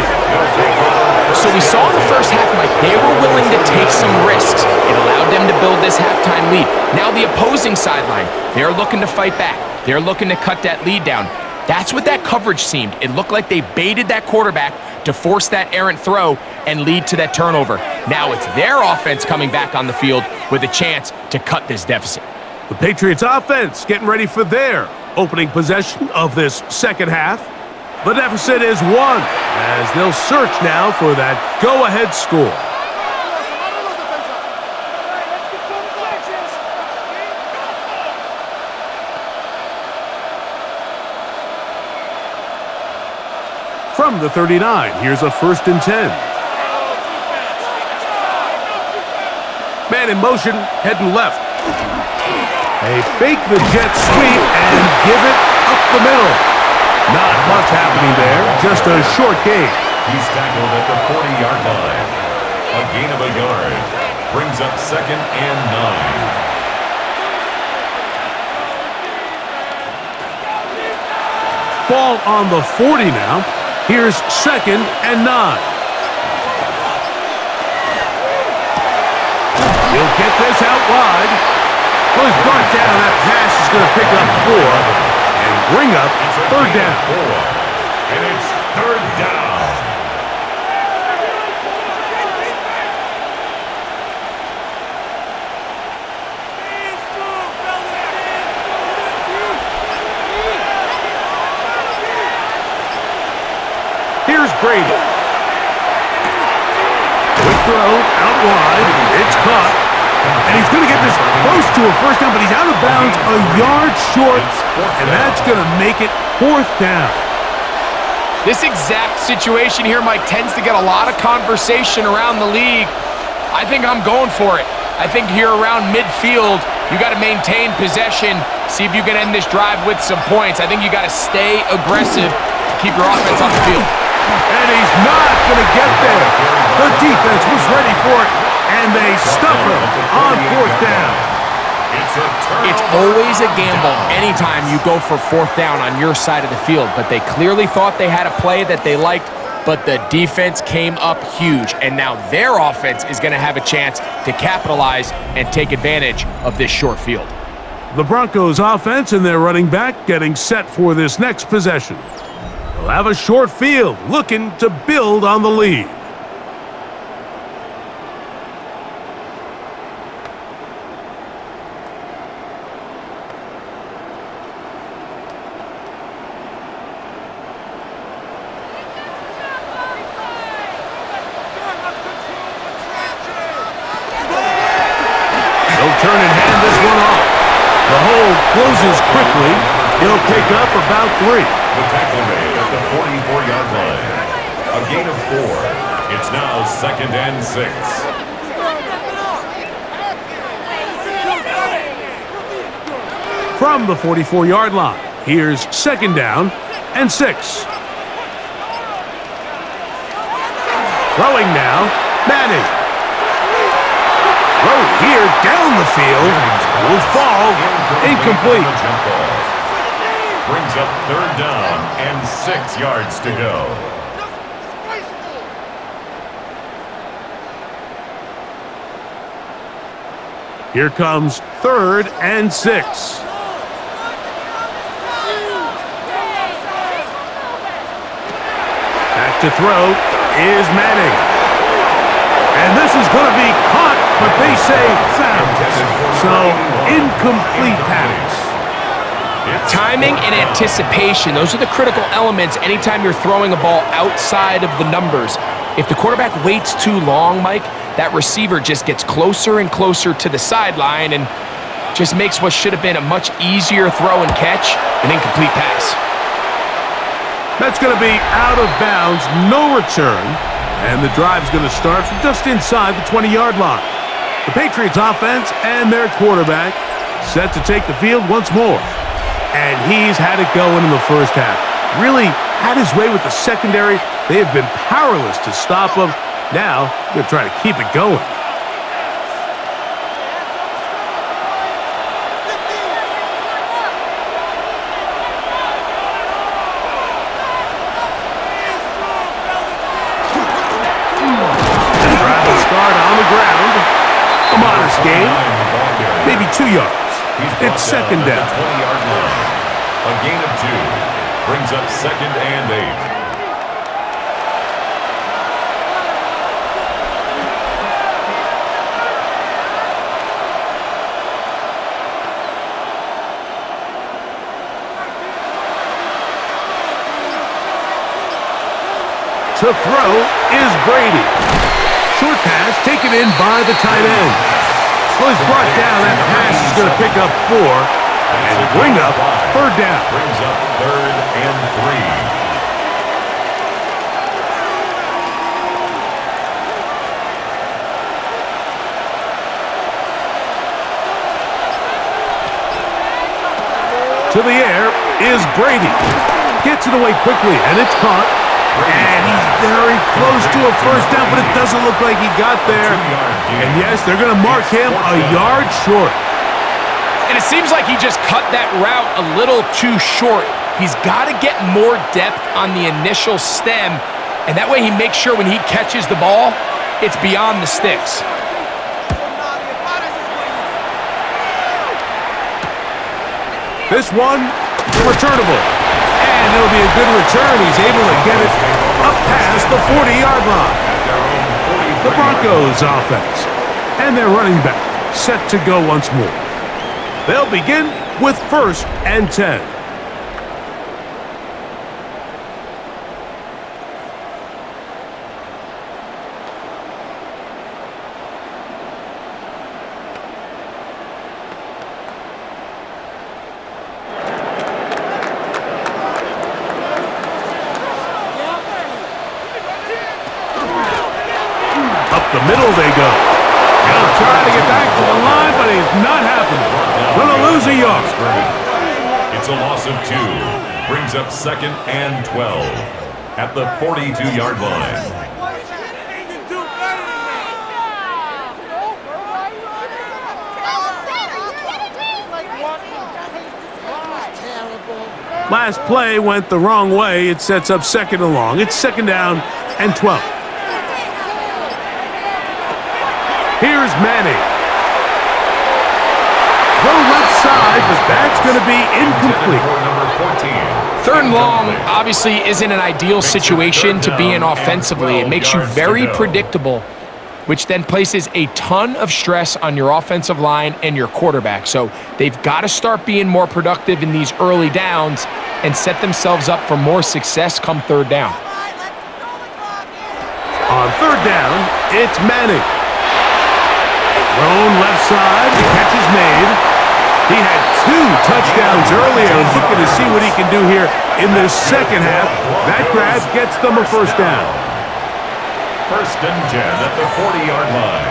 So we saw in the first half, Mike, they were willing to take some risks. It allowed them to build this halftime lead. Now the opposing sideline, they're looking to fight back. They're looking to cut that lead down. That's what that coverage seemed. It looked like they baited that quarterback to force that errant throw and lead to that turnover. Now it's their offense coming back on the field with a chance to cut this deficit. The Patriots offense getting ready for their opening possession of this second half. The deficit is 1 as they'll search now for that go-ahead score. From the 39, here's a first and 10. Man in motion, heading left. They fake the jet sweep and give it up the middle. Not much happening there, just a short gain. He's tackled at the 40-yard line. A gain of a yard. Brings up second and 9. Ball on the 40 now. Here's second and 9. He'll get this out wide. Well, he's brought down. That pass is going to pick up 4 and bring up third down. And it's third down. Here's Brady. Quick throw out wide. It's caught. And he's going to get this close to a first down, but he's out of bounds a yard short, and that's going to make it fourth down. This exact situation here, Mike, tends to get a lot of conversation around the league. I think I'm going for it. I think here around midfield, you got to maintain possession, see if you can end this drive with some points. I think you got to stay aggressive, keep your offense on the field. And he's not going to get there. The defense was ready for it, and they stuff him on fourth down. It's always a gamble anytime you go for fourth down on your side of the field, but they clearly thought they had a play that they liked, but the defense came up huge, and now their offense is going to have a chance to capitalize and take advantage of this short field. The Broncos offense and their running back getting set for this next possession. They'll have a short field, looking to build on the lead. They'll turn and hand this one off. The hole closes quickly. He'll pick up about 3. The tackle made at the 44-yard line. A gain of 4. It's now second and 6. From the 44-yard line, here's second down and 6. Throwing now, Manning. Throw here down the field. Will fall incomplete. Brings up third down and 6 yards to go. Here comes third and 6. Back to throw is Manning. And this is going to be caught but they say bounce. So, incomplete pass. Timing and anticipation, those are the critical elements anytime you're throwing a ball outside of the numbers. If the quarterback waits too long, Mike, that receiver just gets closer and closer to the sideline and just makes what should have been a much easier throw and catch an incomplete pass. That's going to be out of bounds, no return, and the drive's going to start from just inside the 20-yard line. The Patriots offense and their quarterback set to take the field once more. And he's had it going in the first half. Really had his way with the secondary. They have been powerless to stop him. Now, they're trying to keep it going. Drive to start on the ground. A modest game. Maybe 2 yards. It's second down. 20-yard line. A gain of 2 brings up 2nd and 8. To throw is Brady. Short pass taken in by the tight end. Well, he's brought down. That pass is going to pick up 4 and bring up 3rd down. Brings up 3rd and 3. To the air is Brady. Gets it away quickly, and it's caught. And he's very close to a first down, but it doesn't look like he got there. And yes, they're going to mark him a yard short. And it seems like he just cut that route a little too short. He's got to get more depth on the initial stem, and that way he makes sure when he catches the ball, it's beyond the sticks. This one, returnable. And it'll be a good return. He's able to get it up past the 40-yard line. The Broncos offense and their running back set to go once more. They'll begin with 1st and 10. The middle they go. He'll try to get back to the line, but it's not happening. Gonna lose a yard. It's a loss of 2. Brings up 2nd and 12 at the 42-yard line. Last play went the wrong way. It sets up 2nd and long. It's 2nd down and 12. Here's Manning. Throw left side, but that's going to be incomplete. 3rd and long obviously isn't an ideal situation to be in offensively. It makes you very predictable, which then places a ton of stress on your offensive line and your quarterback. So they've got to start being more productive in these early downs and set themselves up for more success come 3rd down. On 3rd down, it's Manning. Thrown left side, the catch is made. He had 2 touchdowns earlier, and looking to see what he can do here in this second half. That grab gets them a 1st down. 1st and 10 at the 40-yard line.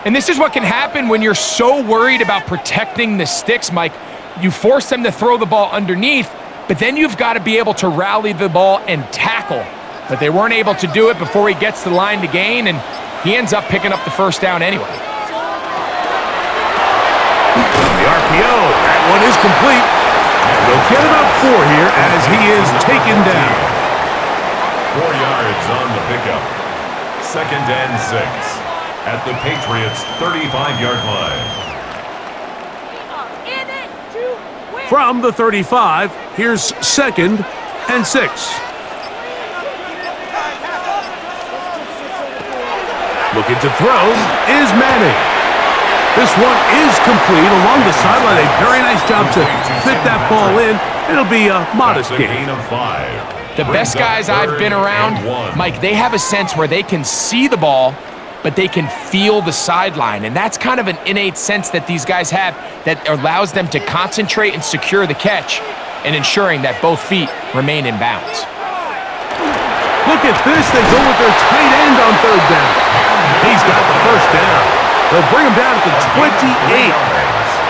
And this is what can happen when you're so worried about protecting the sticks, Mike. You force them to throw the ball underneath, but then you've got to be able to rally the ball and tackle. But they weren't able to do it before he gets the line to gain, and he ends up picking up the 1st down anyway. The RPO, that one is complete. And they'll get about 4 here as he is taken down. 4 yards on the pickup. 2nd and 6 at the Patriots' 35-yard line. From the 35, here's 2nd and 6. Looking to throw is Manning. This one is complete along the sideline. A very nice job to fit that ball in. It'll be a modest gain. Of 5. The best guys I've been around, Mike, they have a sense where they can see the ball, but they can feel the sideline. And that's kind of an innate sense that these guys have that allows them to concentrate and secure the catch and ensuring that both feet remain in bounds. Look at this. They go with their tight end on third down. He's got the first down. They'll bring him down at the 28.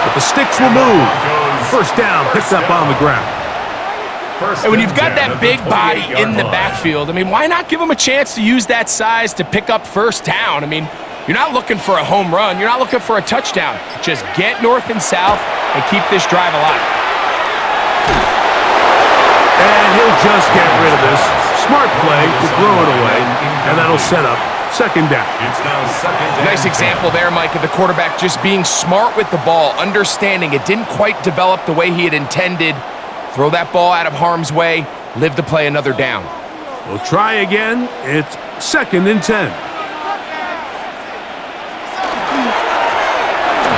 But the sticks will move. First down picked up on the ground. And when you've got that big body in the backfield, I mean, why not give him a chance to use that size to pick up first down? I mean, you're not looking for a home run. You're not looking for a touchdown. Just get north and south and keep this drive alive. And he'll just get rid of this. Smart play to throw it away, and that'll set up second down. It's now second down. Nice example there, Mike, of the quarterback just being smart with the ball, understanding it didn't quite develop the way he had intended. Throw that ball out of harm's way, live to play another down. We'll try again. It's second and 10.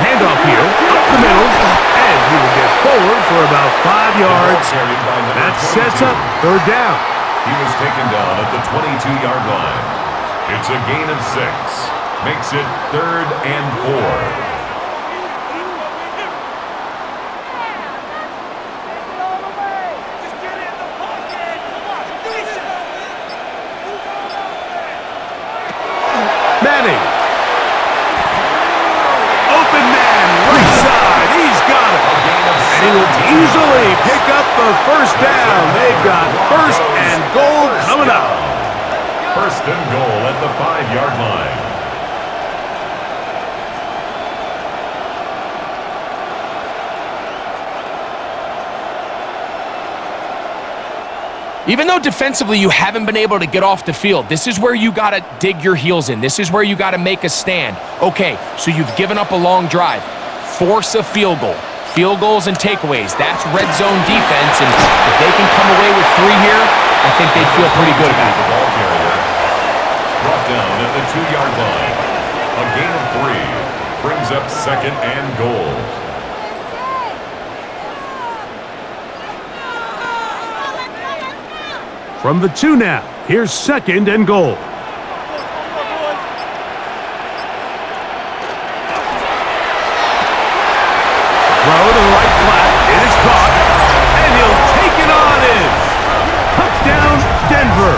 Handoff here, up the middle, and he will get forward for about 5 yards. That sets up third down. He was taken down at the 22-yard line. It's a gain of 6. Makes it third and 4. Manning. Open man, right side. He's got it. And he will easily pick up the first down. They've got first and goal coming up. First and goal at the 5-yard line. Even though defensively you haven't been able to get off the field, this is where you got to dig your heels in. This is where you got to make a stand. Okay, so you've given up a long drive. Force a field goal. Field goals and takeaways. That's red zone defense, and if they can come away with 3 here, I think they'd feel pretty good about it. Ball carrier brought down at the 2-yard line. A gain of 3 brings up second and goal. From the 2 now, here's second and goal. Throw to the right flat. It is caught. And he'll take it on in. Touchdown, Denver.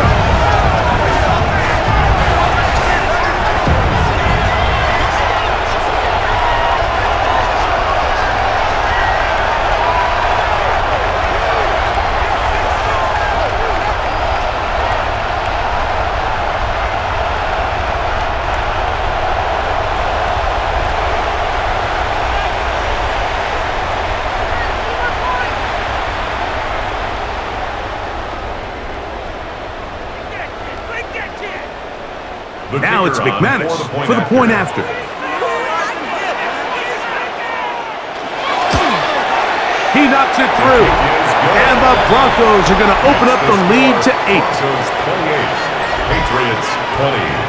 Now it's McManus for the point after. He knocks it through. And the Broncos are going to open up the lead to 8. Broncos 28, Patriots 20.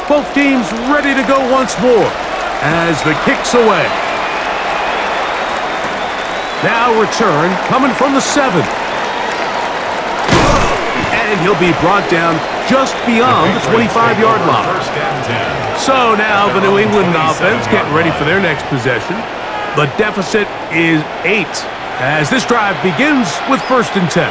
Both teams ready to go once more as the kick's away. Now return coming from the 7. And he'll be brought down just beyond the 25-yard line. First and 10. So now the New England offense getting ready for their next possession. The deficit is 8 as this drive begins with first and 10.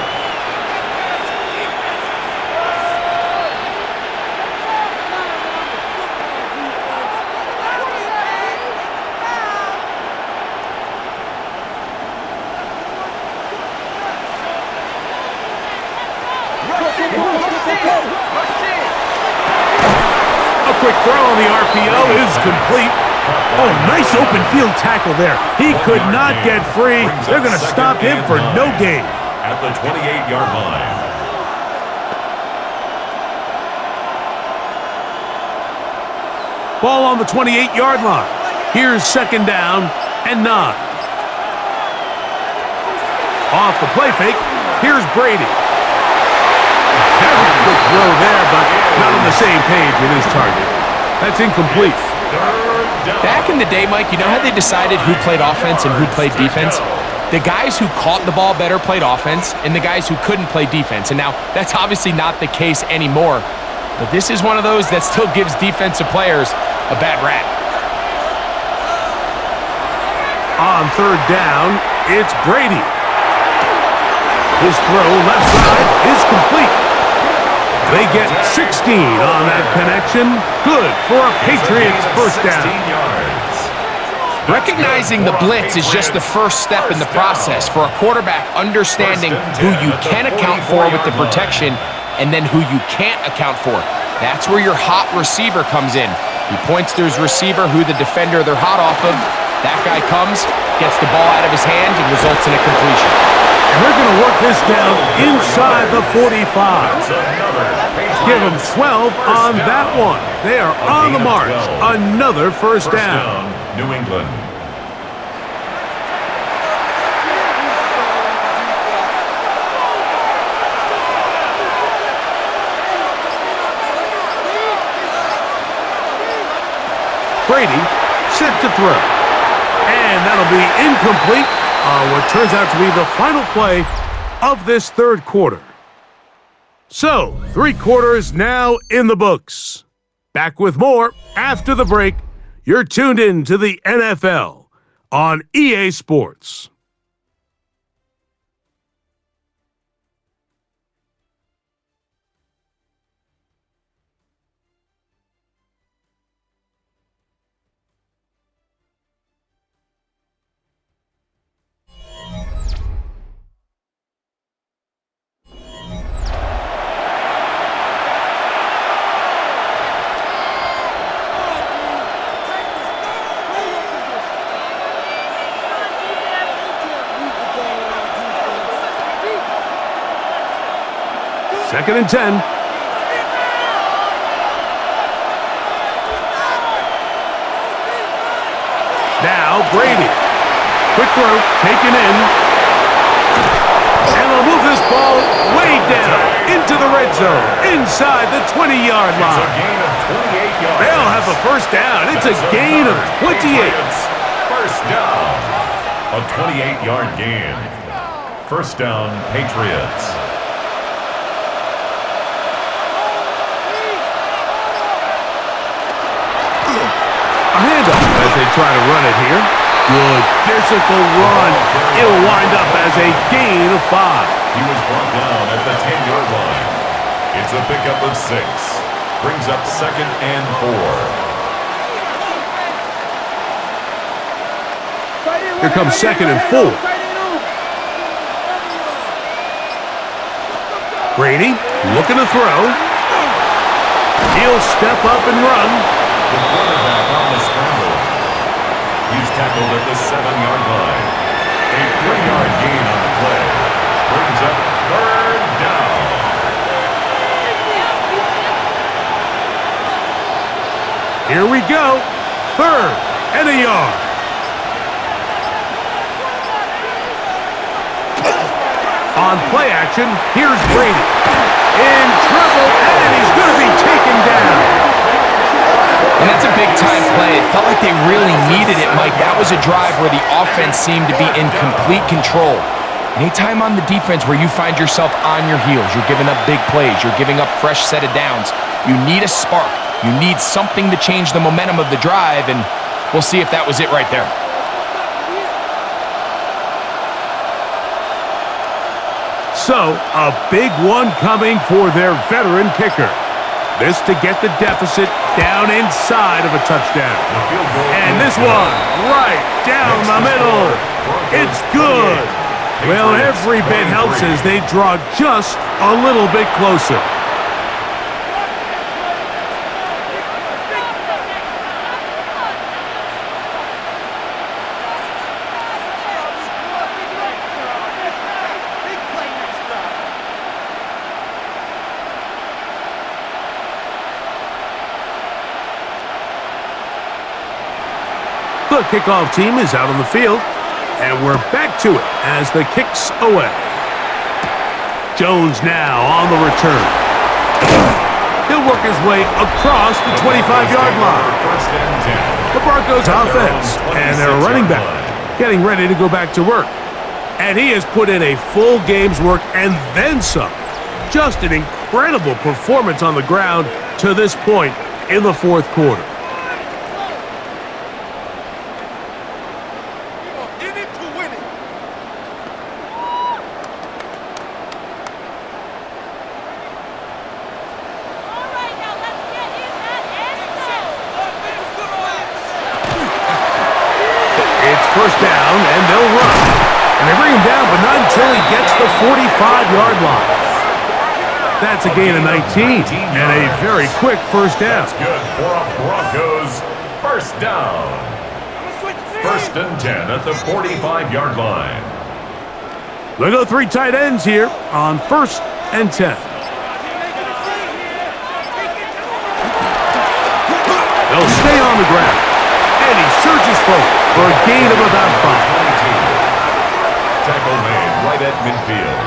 A quick throw on the RPO is complete. Oh, nice open field tackle there. He could not get free. They're going to stop him for no gain. At the 28-yard line. Ball on the 28-yard line. Here's second down and 9. Off the play fake, here's Brady. Very good throw there, but not on the same page with his target. That's incomplete. Back in the day, Mike, you know how they decided who played offense and who played defense? The guys who caught the ball better played offense, and the guys who couldn't play defense. And now, that's obviously not the case anymore. But this is one of those that still gives defensive players a bad rap. On third down, it's Brady. His throw left side is complete. They get 16 on that connection. Good for a Patriots first down. Recognizing the blitz is just the first step in the process for a quarterback understanding who you can account for with the protection and then who you can't account for. That's where your hot receiver comes in. He points to his receiver who the defender they're hot off of. That guy comes, gets the ball out of his hand, and results in a completion. And they're going to work this down inside the 45. Give them 12 on that one. They are on the march. Another first down. New England. Brady set to throw. And that'll be incomplete on what turns out to be the final play of this third quarter. So, 3 quarters now in the books. Back with more after the break. You're tuned in to the NFL on EA Sports. Second and 10. Now Brady. Quick throw, taken in. And they'll move this ball way down into the red zone, inside the 20-yard line. It's a gain of 28 yards. They'll have a first down. It's a gain of 28. First down. A 28-yard gain. First down, Patriots. A handoff as they try to run it here. Good physical run. It'll wind up as a gain of 5. He was brought down at the 10-yard line. It's a pickup of 6. Brings up second and 4. Here comes second and 4. Brady looking to throw. He'll step up and run. The quarterback on the scramble. He's tackled at the 7-yard line. A 3-yard gain on the play. Brings up third down. Here we go. Third and a yard. On play action, here's Brady. In trouble, and he's going to be taken down. And that's a big-time play. It felt like they really needed it, Mike. That was a drive where the offense seemed to be in complete control. Anytime on the defense where you find yourself on your heels, you're giving up big plays, you're giving up fresh set of downs, you need a spark. You need something to change the momentum of the drive, and we'll see if that was it right there. So, a big one coming for their veteran kicker. This to get the deficit down inside of a touchdown. And this one, right down the middle. It's good. Well, every bit helps as they draw just a little bit closer. The kickoff team is out on the field, and we're back to it as the kick's away. Jones now on the return. He'll work his way across the 25-yard line. The Broncos offense and their running back getting ready to go back to work. And he has put in a full game's work and then some. Just an incredible performance on the ground to this point in the fourth quarter. First down, and they'll run. And they bring him down, but not until he gets the 45-yard line. That's a gain of 19, and a very quick first down. That's good for a Broncos first down. First and 10 at the 45-yard line. They go three tight ends here on first and 10. They'll stay on the ground, and he surges forward for a gain of about 5. Tackle made right at midfield.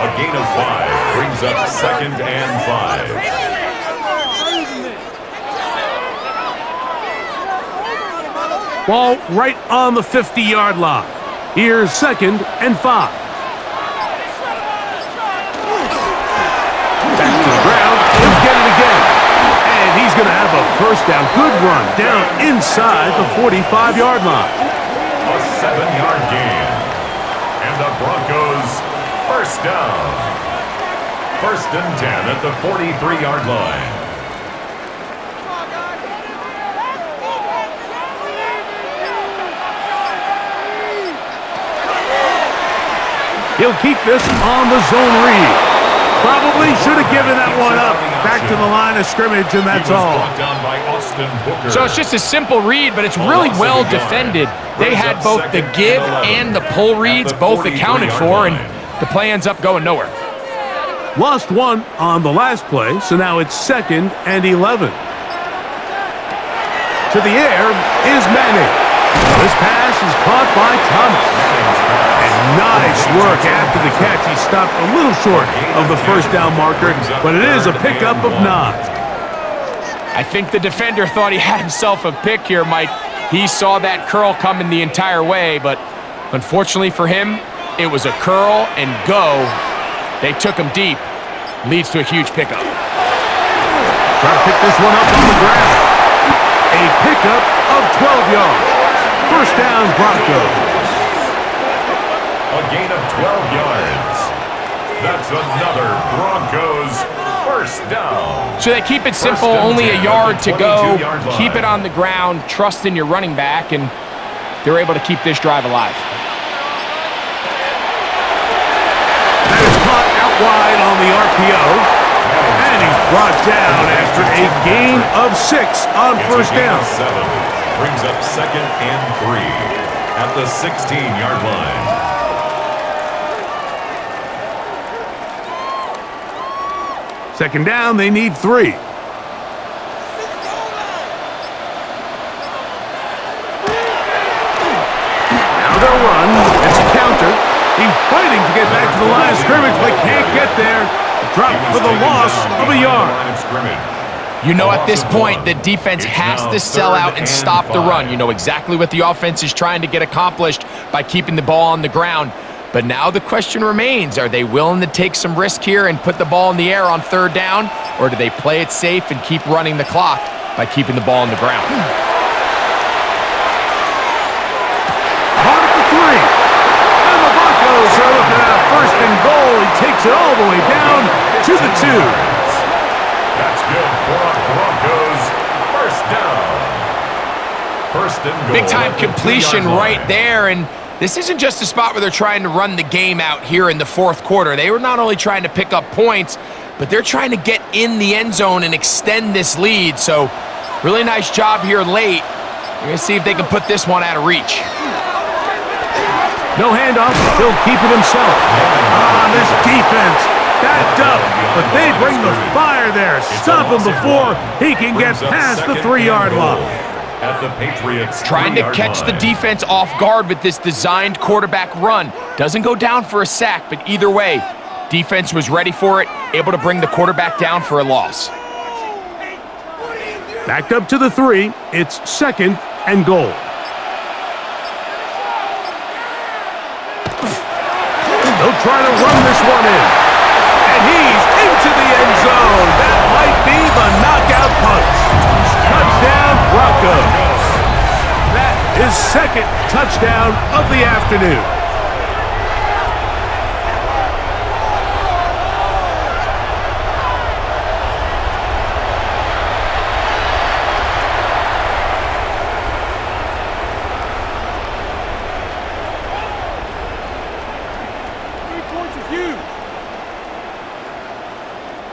A gain of 5 brings up second and 5. Ball right on the 50-yard line. Here's second and 5. Back to the ground. He'll get it again. And he's going to have a first down. Good run down inside the 45-yard line. A 7-yard gain. And the Broncos first down. First and 10 at the 43-yard line. He'll keep this on the zone read. Probably should have given that one up. Back to the line of scrimmage, and that's all. So it's just a simple read, but it's really well defended. They had both the give and the pull reads both accounted for, and the play ends up going nowhere. Lost one on the last play, so now it's second and 11. To the air is Manning. This pass is caught by Thomas. And nice work after the catch. He stopped a little short of the first down marker, but it is a pickup of 9. I think the defender thought he had himself a pick here, Mike. He saw that curl coming the entire way, but unfortunately for him, it was a curl and go. They took him deep. Leads to a huge pickup. Try to pick this one up on the ground. A pickup of 12 yards. First down, Broncos. A gain of 12 yards. That's another Broncos first down. So they keep it simple, only a yard to go. Keep it on the ground, trust in your running back, and they're able to keep this drive alive. That is caught out wide on the RPO. And he's brought down after a gain of 6 on first down. 7 brings up second and 3 at the 16-yard line. Second down, they need 3. Now they'll run. It's a counter. He's fighting to get back to the line of scrimmage, but can't get there. Drop for the loss of a yard. You know at this point, the defense has to sell out and stop the run. You know exactly what the offense is trying to get accomplished by keeping the ball on the ground. But now the question remains, are they willing to take some risk here and put the ball in the air on third down, or do they play it safe and keep running the clock by keeping the ball on the ground? Caught at the 3. And the Broncos are looking at a first and goal. He takes it all the way down to the 2. That's good for a Broncos first down. First and goal. Big time completion right there, and this isn't just a spot where they're trying to run the game out here in the fourth quarter. They were not only trying to pick up points, but they're trying to get in the end zone and extend this lead. So really nice job here late. We're going to see if they can put this one out of reach. No handoff. He'll keep it himself. This defense backed up, but they bring the fire there. Stop him before he can get past the 3-yard line. at the Patriots' Trying to 3-yard catch the line. defense off guard with this designed quarterback run. Doesn't go down for a sack, but either way, defense was ready for it, able to bring the quarterback down for a loss. Backed up to the 3. It's 2nd and goal. They'll try to run this one in. And he's into the end zone. That might be the knockout punch. Touchdown, Broncos. That is 2nd touchdown of the afternoon.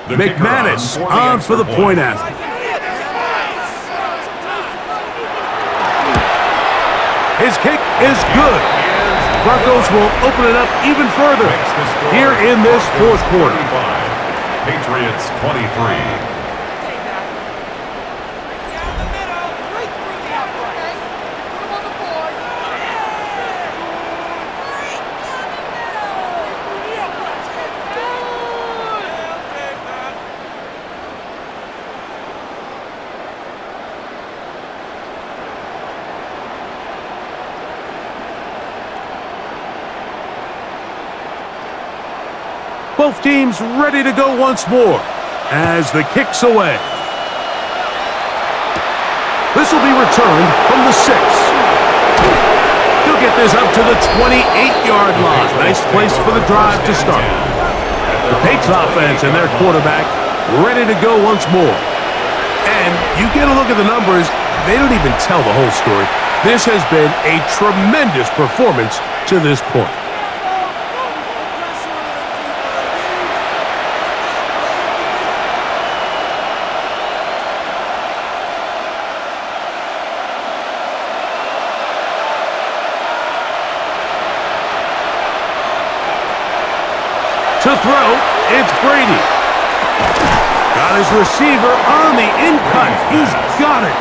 The kicker McManus the on for the extra point after. His kick is good. Broncos will open it up even further here in this fourth quarter. 25, Patriots 23. Both teams ready to go once more as the kick's away. This will be returned from the 6. He'll get this up to the 28-yard line. Nice place for the drive to start. The Patriots offense and their quarterback ready to go once more. And you get a look at the numbers, they don't even tell the whole story. This has been a tremendous performance to this point. To throw, it's Brady. Got his receiver on the in-cut. He's got it.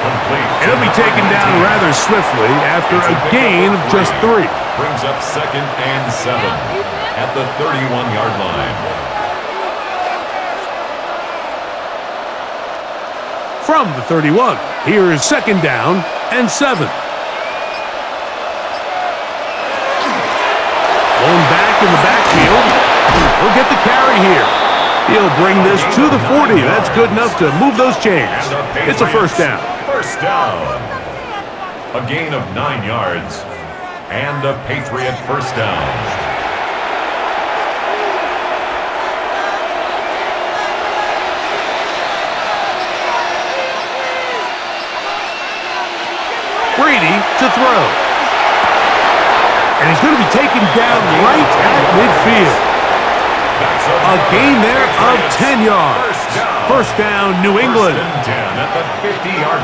And he'll be taken down rather swiftly after a gain of just 3. Brings up 2nd and 7 at the 31-yard line. From the 31, here is 2nd down and 7. Going back in the backfield. He'll get the carry here. He'll bring this to the 40. That's good enough to move those chains. It's a first down. First down. A gain of 9 yards. And a Patriot first down. Brady to throw. And he's going to be taken down right at midfield. A gain there of 10 yards. First down, New England.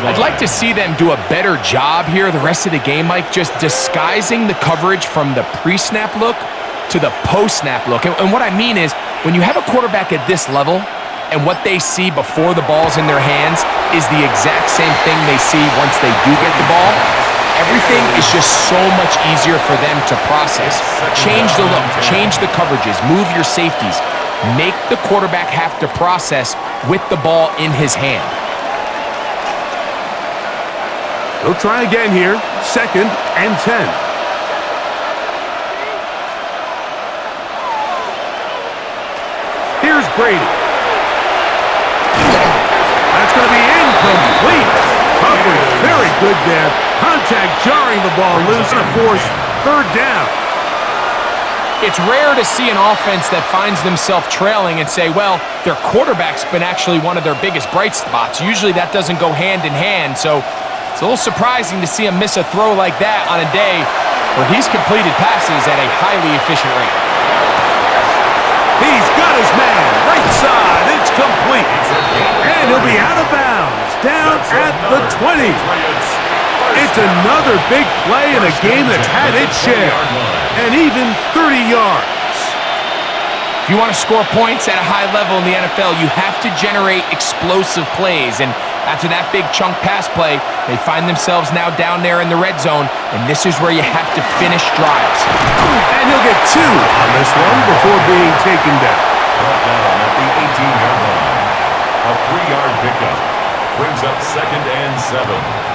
I'd like to see them do a better job here the rest of the game, Mike, just disguising the coverage from the pre-snap look to the post-snap look. And what I mean is, when you have a quarterback at this level and what they see before the ball's in their hands is the exact same thing they see once they do get the ball, everything is just so much easier for them to process. Change the look, change the coverages, move your safeties. Make the quarterback have to process with the ball in his hand. He'll try again here. 2nd and 10. Here's Brady. That's going to be incomplete. Coverage very good there. Contact jarring the ball loose and a forced 3rd down. It's rare to see an offense that finds themselves trailing and say, well, their quarterback's been actually one of their biggest bright spots. Usually that doesn't go hand in hand, so it's a little surprising to see him miss a throw like that on a day where he's completed passes at a highly efficient rate. He's got his man. Right side. It's complete. And he'll be out of bounds. Down at the 20. It's another big play in a game that's had its share. And even 30 yards. If you want to score points at a high level in the NFL, you have to generate explosive plays. And after that big chunk pass play, they find themselves now down there in the red zone, and this is where you have to finish drives. And he'll get 2 on this one before being taken down. Brought down at the 18-yard line. A 3-yard pickup brings up 2nd and 7.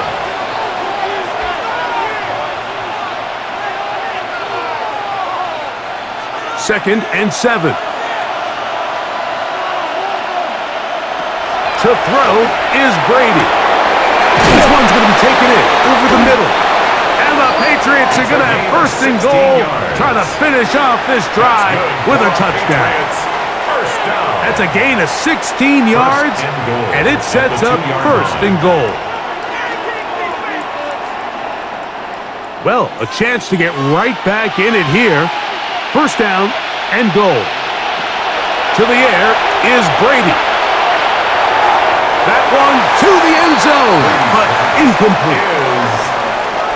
Second and 7. To throw is Brady. This one's going to be taken in over the middle. And the Patriots are going to have 1st and goal, trying to finish off this drive with a touchdown. That's a gain of 16 yards, and it sets up 1st and goal. Well, a chance to get right back in it here. 1st down and goal. To the air is Brady. That one to the end zone, but incomplete.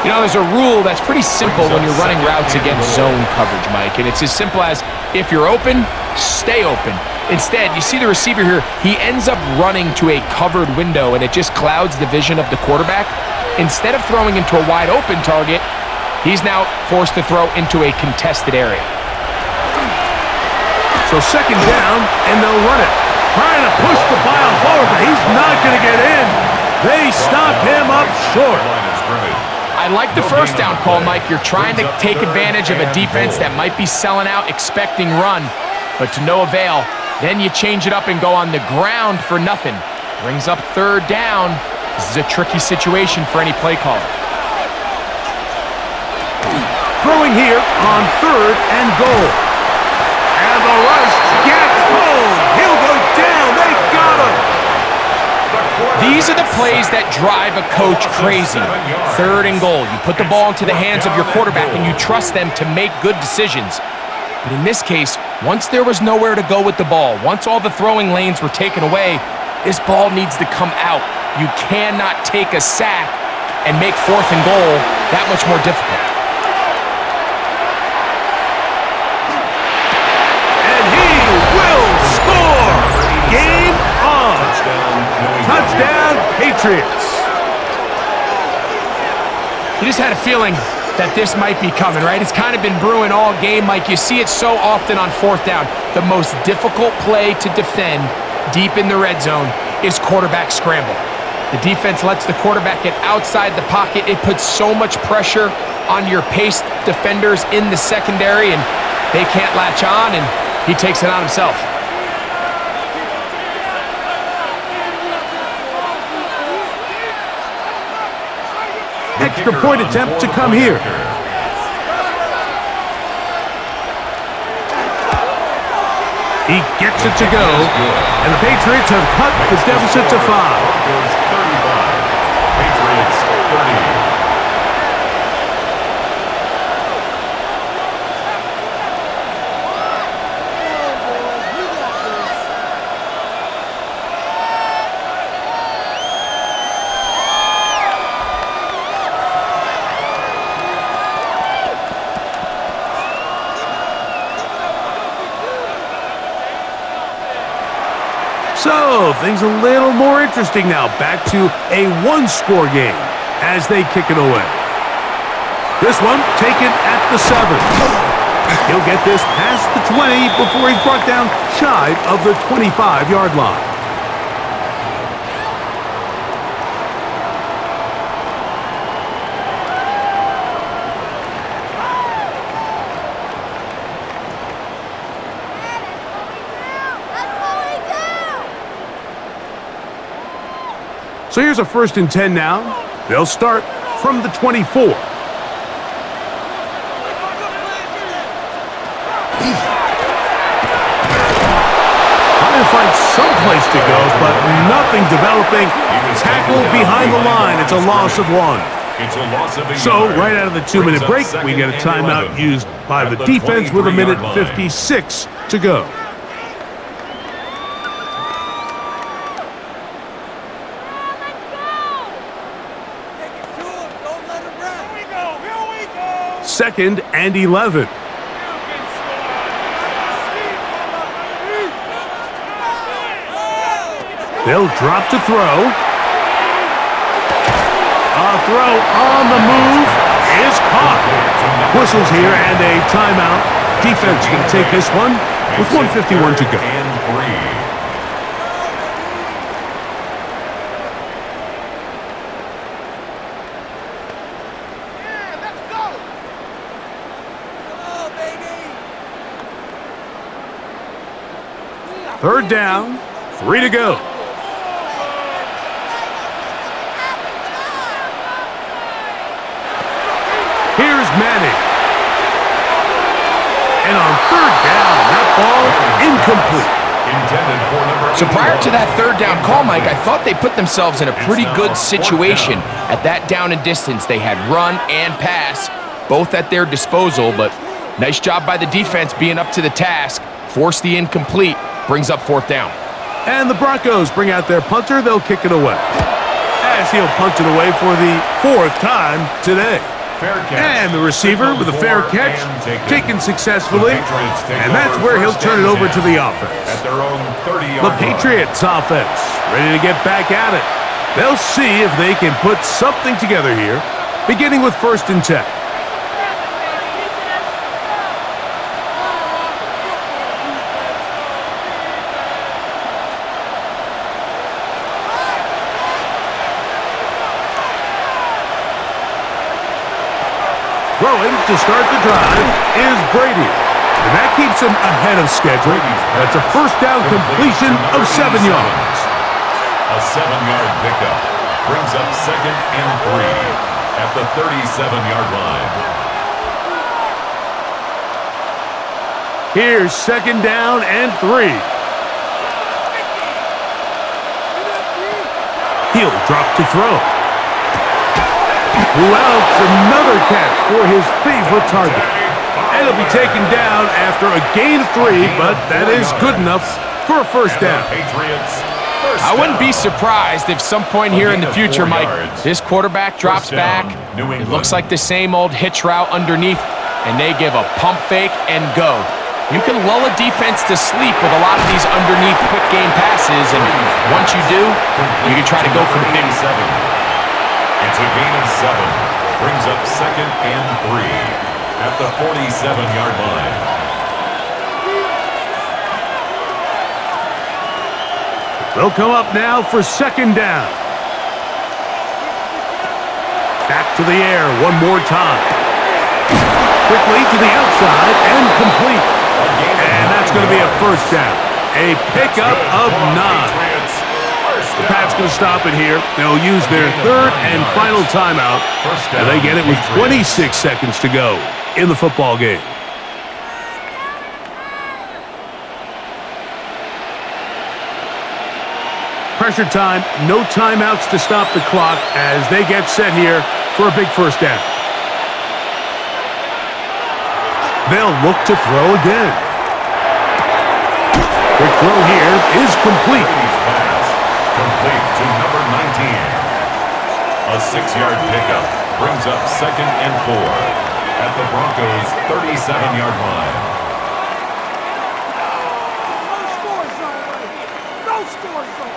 You know, there's a rule that's pretty simple when you're running routes against zone coverage, Mike, and it's as simple as if you're open, stay open. Instead, you see the receiver here, he ends up running to a covered window, and it just clouds the vision of the quarterback. Instead of throwing into a wide open target, he's now forced to throw into a contested area. So 2nd down, and they'll run it. Trying to push the ball forward, but he's not going to get in. They stop him up short. I like the 1st down call, Mike. You're trying to take advantage of a defense that might be selling out, expecting run, but to no avail. Then you change it up and go on the ground for nothing. Brings up 3rd down. This is a tricky situation for any play caller. Throwing here on 3rd and goal. And the rush gets home. He'll go down. They got him. These are the plays that drive a coach crazy. 3rd and goal. You put the ball into the hands of your quarterback and you trust them to make good decisions. But in this case, once there was nowhere to go with the ball, once all the throwing lanes were taken away, this ball needs to come out. You cannot take a sack and make 4th and goal that much more difficult. Game on. Touchdown, Patriots. You just had a feeling that this might be coming, right? It's kind of been brewing all game, Mike. You see it so often on 4th down. The most difficult play to defend deep in the red zone is quarterback scramble. The defense lets the quarterback get outside the pocket. It puts so much pressure on your paced defenders in the secondary, and they can't latch on, and he takes it on himself. Extra point attempt to come here. He gets it to go, and the Patriots have cut the deficit to 5. Broncos 35, Patriots 30. So, things a little more interesting now. Back to a 1-score game as they kick it away. This one taken at the 7. He'll get this past the 20 before he's brought down shy of the 25-yard line. So here's a 1st and 10 now. They'll start from the 24. Trying to find some place to go, but nothing developing. Tackle behind the line. It's a loss of 1. So right out of the 2-minute break, we get a timeout used by the defense with 1:56 to go. Second and 11. They'll drop to throw. A throw on the move is caught. Whistles here and a timeout. Defense can take this one with 1:51 to go. Third down, 3 to go. Here's Manning. And on third down, that ball incomplete. So prior to that third down call, Mike, I thought they put themselves in a pretty good situation at that down and distance. They had run and pass, both at their disposal, but nice job by the defense being up to the task. Force the incomplete, brings up fourth down. And the Broncos bring out their punter. They'll kick it away, as he'll punt it away for the fourth time today. And the receiver with a fair catch, taken successfully, and that's where he'll turn it over to the offense. The Patriots offense, ready to get back at it. They'll see if they can put something together here, beginning with 1st and 10. Throwing to start the drive is Brady. And that keeps him ahead of schedule. That's a first down completion of 7 yards. A 7-yard pickup brings up 2nd and 3 at the 37-yard line. Here's 2nd down and 3. He'll drop to throw. Welch, another catch for his favorite target. And he'll be taken down after a gain of 3, but that is good enough for a first down. I wouldn't be surprised if some point here in the future, Mike, this quarterback drops back. It looks like the same old hitch route underneath, and they give a pump fake and go. You can lull a defense to sleep with a lot of these underneath quick game passes, and once you do, you can try to go for the big seven. It's a gain of 7. Brings up 2nd and 3 at the 47-yard line. They'll come up now for 2nd down. Back to the air one more time. Quickly to the outside and complete. And that's going to be a first down. A pickup of 9. The Pats going to stop it here. They'll use their 3rd and final timeout. And they get it with 26 seconds to go in the football game. Pressure time, no timeouts to stop the clock as they get set here for a big first down. They'll look to throw again. Quick throw here is complete. Complete to number 19. A 6-yard pickup brings up 2nd and 4 at the Broncos' 37-yard line. No score zone.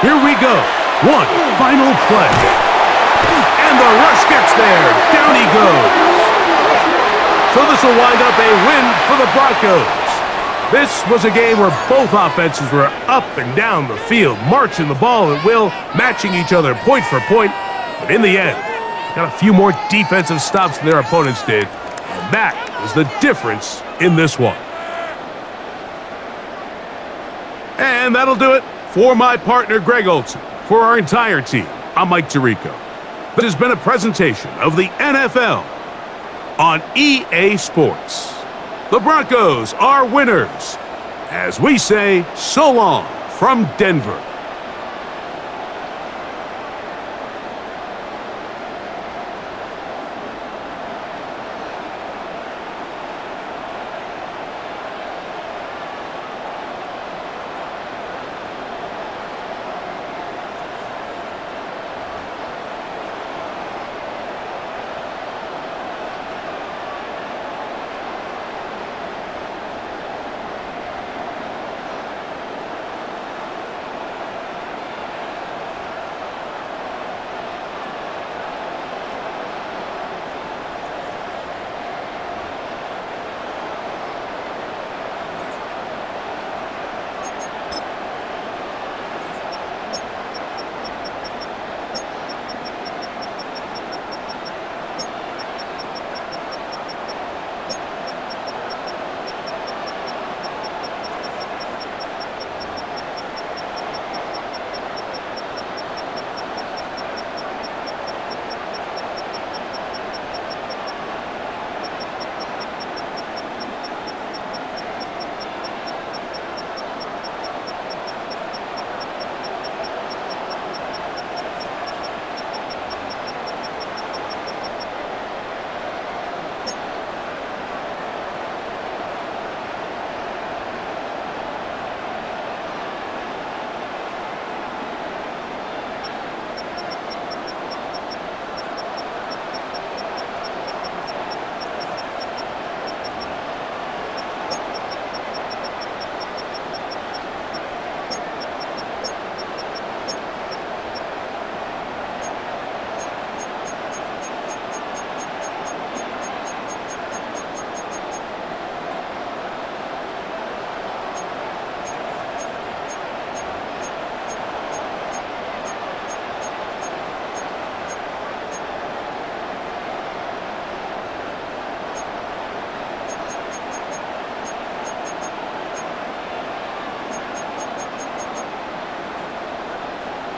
Here we go. One final play. And the rush gets there. Down he goes. So this will wind up a win for the Broncos. This was a game where both offenses were up and down the field, marching the ball at will, matching each other point for point. But in the end, got a few more defensive stops than their opponents did. And that was the difference in this one. And that'll do it for my partner, Greg Olson. For our entire team, I'm Mike Tirico. This has been a presentation of the NFL on EA Sports. The Broncos are winners, as we say so long from Denver.